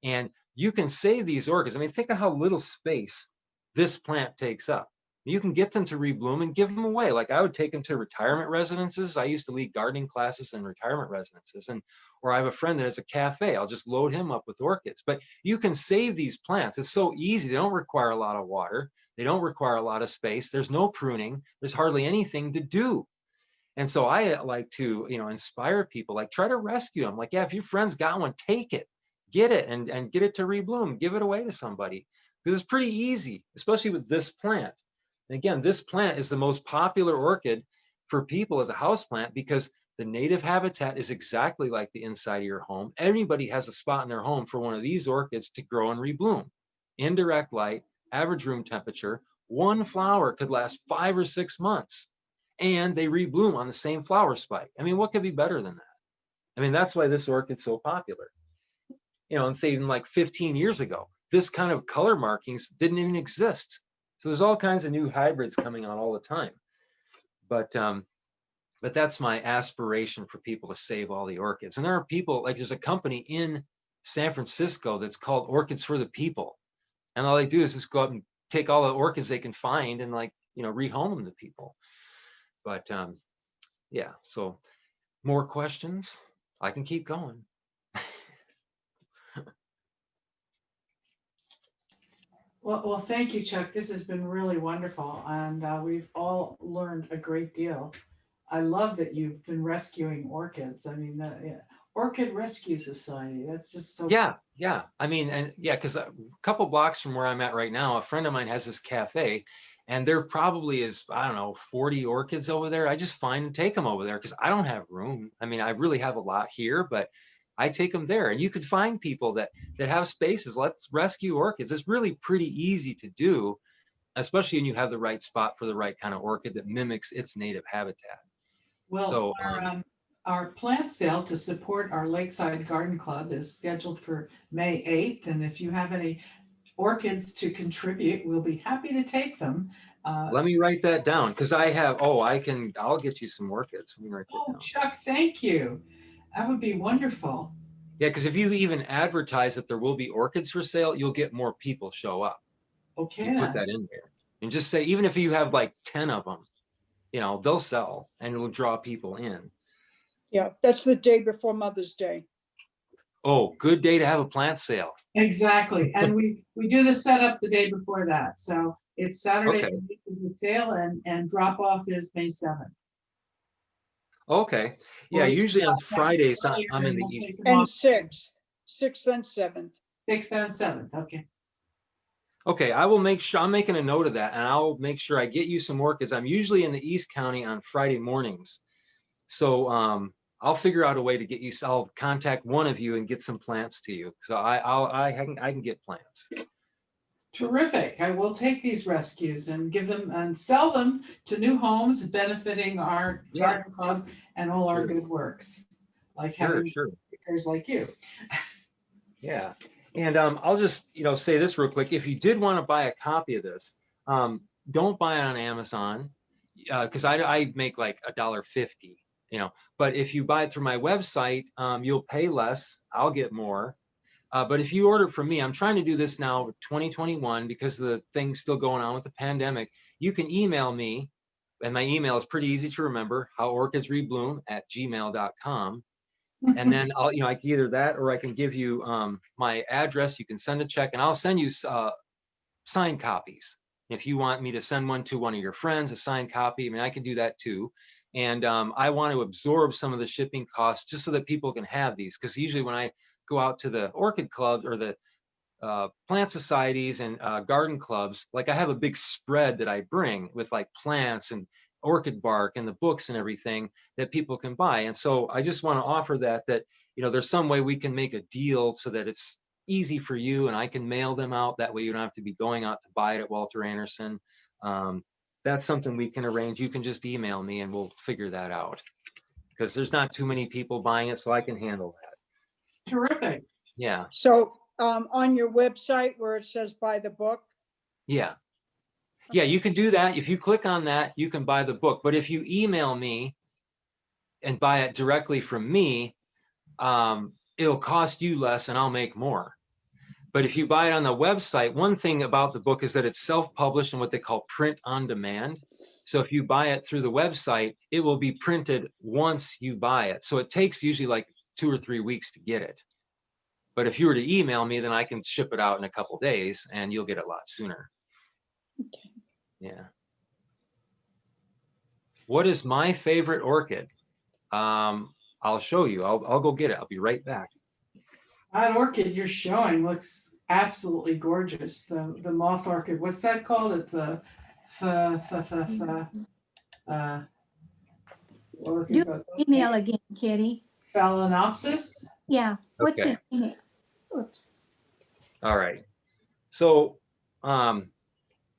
And you can save these orchids. I mean, think of how little space this plant takes up. You can get them to rebloom and give them away. Like I would take them to retirement residences. I used to lead gardening classes in retirement residences. Or I have a friend that has a cafe. I'll just load him up with orchids. But you can save these plants. It's so easy. They don't require a lot of water. They don't require a lot of space. There's no pruning. There's hardly anything to do. And so I like to, inspire people, like try to rescue them. Like, yeah, if your friend's got one, take it, get it and get it to rebloom, give it away to somebody. Because it's pretty easy, especially with this plant. And again, this plant is the most popular orchid for people as a house plant because the native habitat is exactly like the inside of your home. Everybody has a spot in their home for one of these orchids to grow and rebloom. Indirect light, average room temperature, one flower could last 5 or 6 months. And they rebloom on the same flower spike. I mean, what could be better than that? I mean, that's why this orchid's so popular. And say even like 15 years ago, this kind of color markings didn't even exist. So there's all kinds of new hybrids coming out all the time. But that's my aspiration for people to save all the orchids. And there are people, like there's a company in San Francisco that's called Orchids for the People. And all they do is just go up and take all the orchids they can find and rehome them to people. But yeah, so more questions? I can keep going. Well, thank you, Chuck. This has been really wonderful, and we've all learned a great deal. I love that you've been rescuing orchids. I mean, the Orchid Rescue Society. That's just so. Yeah. I mean, and yeah, because a couple blocks from where I'm at right now, a friend of mine has this cafe, and there probably is, I don't know, 40 orchids over there. I just find and take them over there because I don't have room. I mean, I really have a lot here, but I take them there. And you could find people that have spaces. Let's rescue orchids. It's really pretty easy to do, especially when you have the right spot for the right kind of orchid that mimics its native habitat. Well, So our plant sale to support our Lakeside Garden Club is scheduled for May 8th. And if you have any orchids to contribute, we'll be happy to take them. Let me write that down because I have, I'll get you some orchids. Let me write that Oh, down. Chuck, thank you. That would be wonderful. Yeah, because if you even advertise that there will be orchids for sale, you'll get more people show up. Okay, You put then. that in there and just say, even if you have like 10 of them, you know, they'll sell and it'll draw people in. Yeah, that's the day before Mother's Day. Oh, good day to have a plant sale. Exactly. And we do the setup the day before that. So it's Saturday Okay. is the sale and drop off is May 7th. Okay. Yeah, Or usually on Fridays, earlier I'm in and the we'll East. take them And off 6th and 7th. 6th and 7th. Okay. Okay, I will make sure, I'm making a note of that and I'll make sure I get you some orchids. I'm usually in the East County on Friday mornings. So I'll figure out a way to get you, I'll contact one of you and get some plants to you. So I can get plants. Terrific. I will take these rescues and give them and sell them to new homes, benefiting our garden club and all our good works, like having speakers like you. Yeah. And I'll just, say this real quick. If you did want to buy a copy of this, don't buy it on Amazon because I make like $1.50, but if you buy it through my website, you'll pay less. I'll get more. But if you order from me, I'm trying to do this now 2021 because the thing's still going on with the pandemic. You can email me, and my email is pretty easy to remember, howorchidsrebloom@gmail.com. And then I can either that or I can give you my address. You can send a check and I'll send you signed copies. If you want me to send one to one of your friends, a signed copy, I mean, I can do that too. And I want to absorb some of the shipping costs just so that people can have these. Because usually when I go out to the orchid clubs or the plant societies and garden clubs, like I have a big spread that I bring with like plants and orchid bark and the books and everything that people can buy. And so I just want to offer that there's some way we can make a deal so that it's easy for you and I can mail them out. That way you don't have to be going out to buy it at Walter Anderson. That's something we can arrange. You can just email me and we'll figure that out because there's not too many people buying it, so I can handle that. Terrific. Yeah. So on your website where it says buy the book. Yeah. Yeah, you can do that. If you click on that, you can buy the book. But if you email me and buy it directly from me, it'll cost you less and I'll make more. But if you buy it on the website, one thing about the book is that it's self-published and what they call print on demand. So if you buy it through the website, it will be printed once you buy it. So it takes usually like 2 or 3 weeks to get it. But if you were to email me, then I can ship it out in a couple of days and you'll get it a lot sooner. Okay. Yeah. What is my favorite orchid? I'll show you. I'll go get it. I'll be right back. That orchid you're showing looks absolutely gorgeous. The moth orchid. What's that called? It's a orchid. Email again, Kitty. Phalaenopsis. Yeah. What's Okay. his email? Oops. All right. So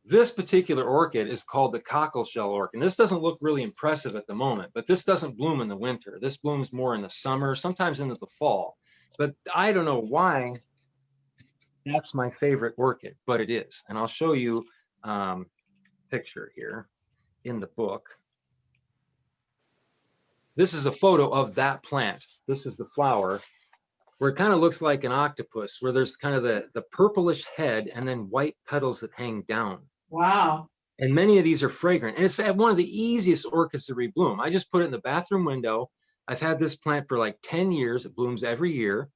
this particular orchid is called the cockleshell orchid. And this doesn't look really impressive at the moment, but this doesn't bloom in the winter. This blooms more in the summer, sometimes into the fall. But I don't know why that's my favorite orchid, but it is. And I'll show you a picture here in the book. This is a photo of that plant. This is the flower where it kind of looks like an octopus, where there's kind of the purplish head and then white petals that hang down. Wow. And many of these are fragrant. And it's one of the easiest orchids to rebloom. I just put it in the bathroom window. I've had this plant for like 10 years. It blooms every year.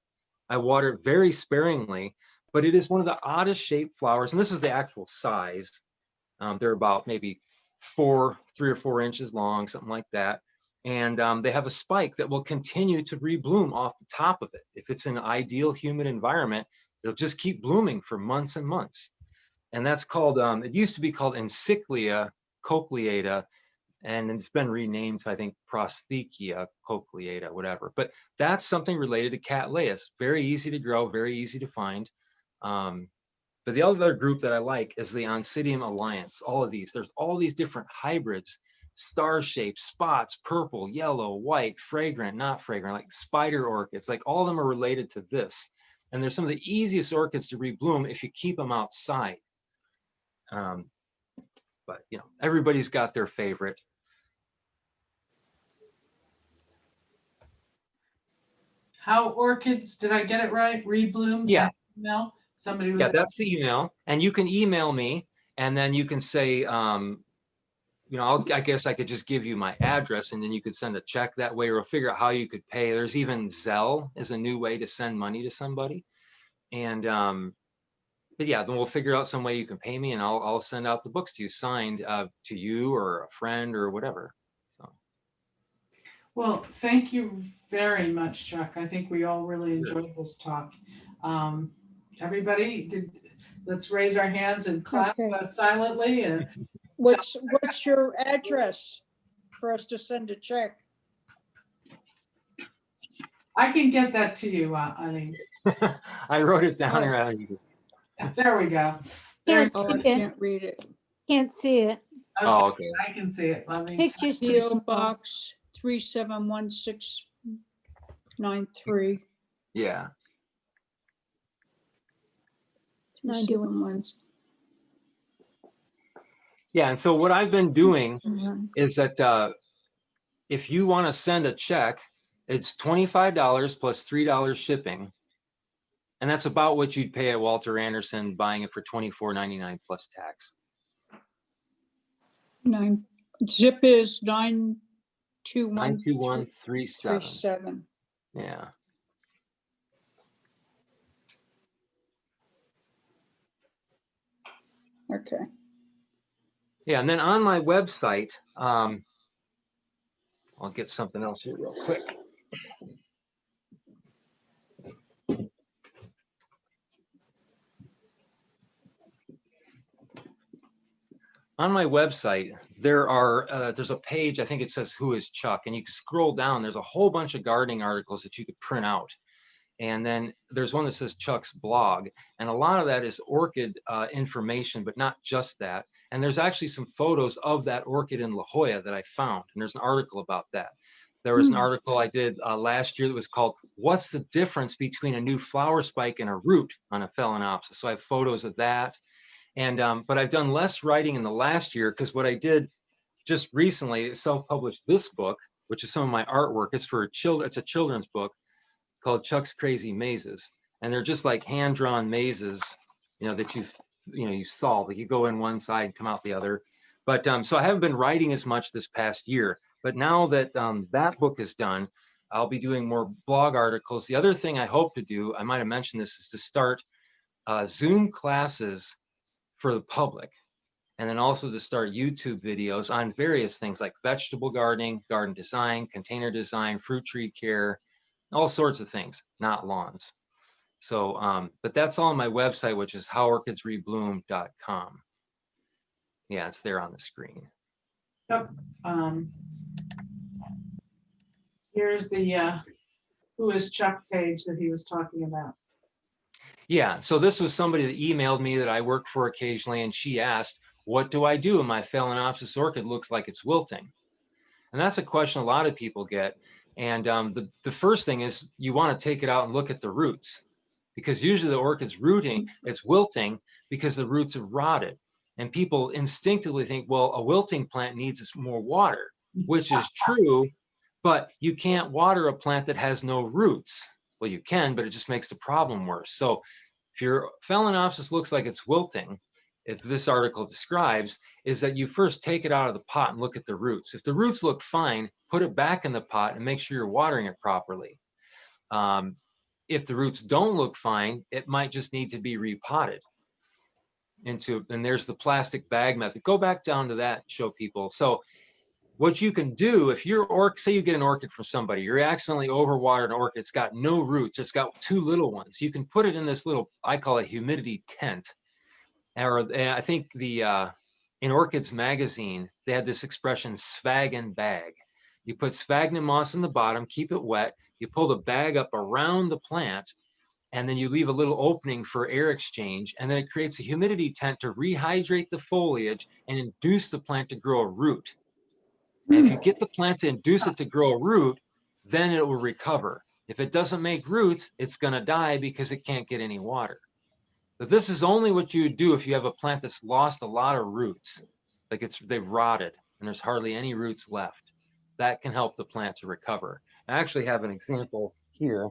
I water it very sparingly, but it is one of the oddest shaped flowers. And this is the actual size. They're about maybe 3 or 4 inches long, something like that. And they have a spike that will continue to rebloom off the top of it. If it's an ideal humid environment, it'll just keep blooming for months and months. And that's called, it used to be called Encyclia cochleata, and it's been renamed to, I think, Prosthecia cochleata, whatever. But that's something related to Cattleyas. Very easy to grow, very easy to find. But the other group that I like is the Oncidium alliance. All of these, there's all these different hybrids, star shaped, spots, purple, yellow, white, fragrant, not fragrant, like spider orchids, like all of them are related to this. And they're some of the easiest orchids to rebloom if you keep them outside. But you know, everybody's got their favorite. How orchids, did I get it right? Rebloom? Yeah. No, somebody was. Yeah, that's the email. And you can email me, and then you can say, you know, I guess I could just give you my address, and then you could send a check that way, or we'll figure out how you could pay. There's even Zelle is a new way to send money to somebody. And but yeah, then we'll figure out some way you can pay me, and I'll send out the books to you signed to you or a friend or whatever. So. Well, thank you very much, Chuck. I think we all really enjoyed this talk. Everybody, let's raise our hands and clap Okay. silently. What's your address for us to send a check? I can get that to you, Eileen. I wrote it down Oh. around you. There we go. Can't Oh, I see it. can't read it. Can't see it. Oh, okay. I can see it. Let me. Picture's too PO small. Box 371693. Yeah. 371. Yeah. And so what I've been doing is that if you want to send a check, it's $25 plus $3 shipping. And that's about what you'd pay at Walter Anderson buying it for $24.99 plus tax. Zip is 92137. 92137. Yeah. Okay. Yeah. And then on my website, I'll get something else here real quick. On my website, there's a page, I think it says Who is Chuck? And you can scroll down, there's a whole bunch of gardening articles that you could print out. And then there's one that says Chuck's blog. And a lot of that is orchid information, but not just that. And there's actually some photos of that orchid in La Jolla that I found. And there's an article about that. There was an article I did last year that was called, What's the Difference Between a New Flower Spike and a Root on a Phalaenopsis? So I have photos of that. And but I've done less writing in the last year because what I did just recently self-published this book, which is some of my artwork. It's for children. It's a children's book called Chuck's Crazy Mazes, and they're just like hand-drawn mazes, you know, that you solve. Like you go in one side and come out the other. But so I haven't been writing as much this past year. But now that that book is done, I'll be doing more blog articles. The other thing I hope to do, I might have mentioned this, is to start Zoom classes for the public, and then also to start YouTube videos on various things like vegetable gardening, garden design, container design, fruit tree care, all sorts of things, not lawns. So, but that's all on my website, which is howorchidsrebloom.com. Yeah, it's there on the screen. Yep. Here's the Who is Chuck page that he was talking about. Yeah, so this was somebody that emailed me that I work for occasionally, and she asked, what do I do when my Phalaenopsis orchid looks like it's wilting? And that's a question a lot of people get. And the first thing is you want to take it out and look at the roots, because usually the orchid's rooting, it's wilting because the roots have rotted. And people instinctively think, well, a wilting plant needs more water, which is true, but you can't water a plant that has no roots. Well, you can, but it just makes the problem worse. So if your Phalaenopsis looks like it's wilting, if this article describes, is that you first take it out of the pot and look at the roots. If the roots look fine, put it back in the pot and make sure you're watering it properly. If the roots don't look fine, it might just need to be repotted into, and there's the plastic bag method. Go back down to that, show people. So what you can do, if you're say you get an orchid from somebody, you're accidentally overwatered an orchid, it's got no roots, it's got 2 little ones. You can put it in this little, I call it humidity tent. Or I think in Orchids magazine, they had this expression, sphagnum bag. You put sphagnum moss in the bottom, keep it wet, you pull the bag up around the plant, and then you leave a little opening for air exchange, and then it creates a humidity tent to rehydrate the foliage and induce the plant to grow a root. And if you get the plant to induce it to grow a root, then it will recover. If it doesn't make roots, it's going to die because it can't get any water. But this is only what you would do if you have a plant that's lost a lot of roots, like they've rotted and there's hardly any roots left. That can help the plant to recover. I actually have an example here.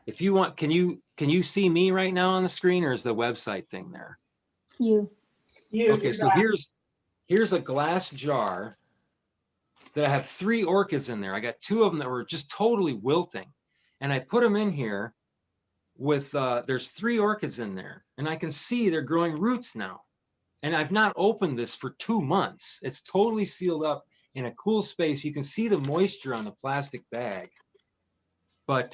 If you want, can you see me right now on the screen, or is the website thing there? You. Okay, so here's a glass jar that I have 3 orchids in there. I got 2 of them that were just totally wilting, and I put them in here with there's 3 orchids in there, and I can see they're growing roots now. And I've not opened this for 2 months. It's totally sealed up in a cool space. You can see the moisture on the plastic bag, but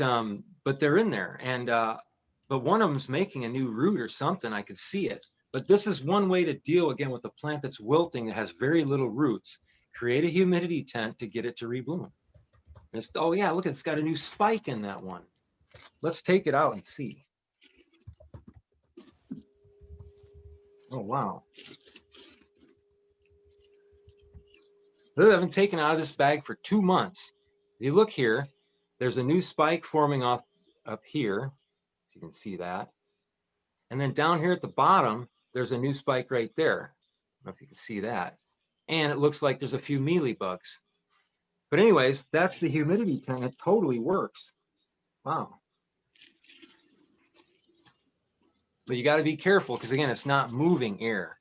they're in there. And but one of them's making a new root or something. I could see it. But this is one way to deal again with a plant that's wilting that has very little roots. Create a humidity tent to get it to rebloom. Oh yeah, look, it's got a new spike in that one. Let's take it out and see. Oh wow. I haven't taken out of this bag for 2 months. If you look here, there's a new spike forming off up here. You can see that. And then down here at the bottom, there's a new spike right there. I don't know if you can see that. And it looks like there's a few mealy bugs. But anyways, that's the humidity tent. It totally works. Wow. But you got to be careful because again, it's not moving air.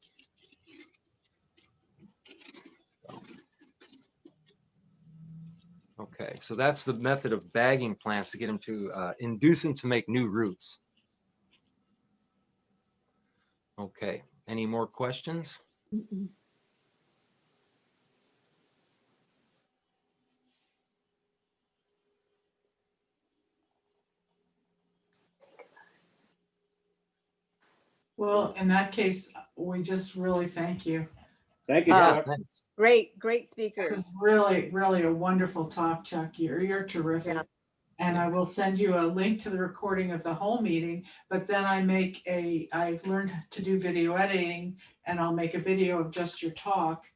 Okay, so that's the method of bagging plants to get them to induce them to make new roots. Okay, any more questions? Mm-mm. Well, in that case, we just really thank you. Thank you, Uh, Chuck. Thanks. Great It speakers. was really a wonderful talk, Chuck. You're terrific. Yeah. And I will send you a link to the recording of the whole meeting, but then I've learned to do video editing, and I'll make a video of just your talk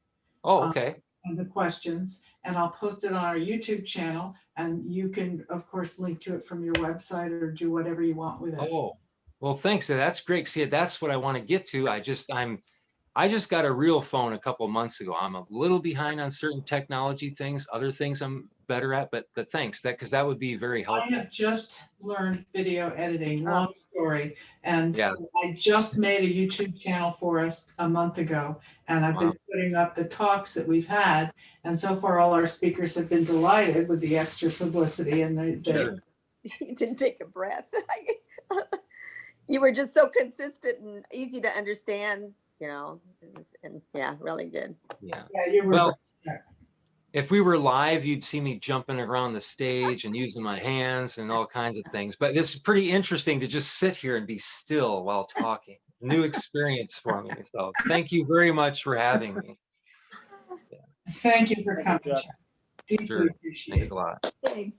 Oh, okay. and the questions, and I'll post it on our YouTube channel, and you can, of course, link to it from your website or do whatever you want with it. Oh, well, thanks. That's great. See, that's what I want to get to. I just got a real phone a couple months ago. I'm a little behind on certain technology things, other things I'm better at, but thanks, because that would be very I helpful. have just learned video editing, Oh. long story. And Yeah. so I just made a YouTube channel for us a month ago. And I've been Wow. putting up the talks that we've had. And so far, all our speakers have been delighted with the extra publicity and Sure. You didn't take a breath. You were just so consistent and easy to understand, and yeah, really good. Yeah. yeah, you were Well, if we were live, you'd see me jumping around the stage and using my hands and all kinds of things. But it's pretty interesting to just sit here and be still while talking. New experience for me. So thank you very much for having me. Thank you for Thank you, coming, Chuck. Chuck. Deeply Sure. appreciate Thanks it. a lot. Big.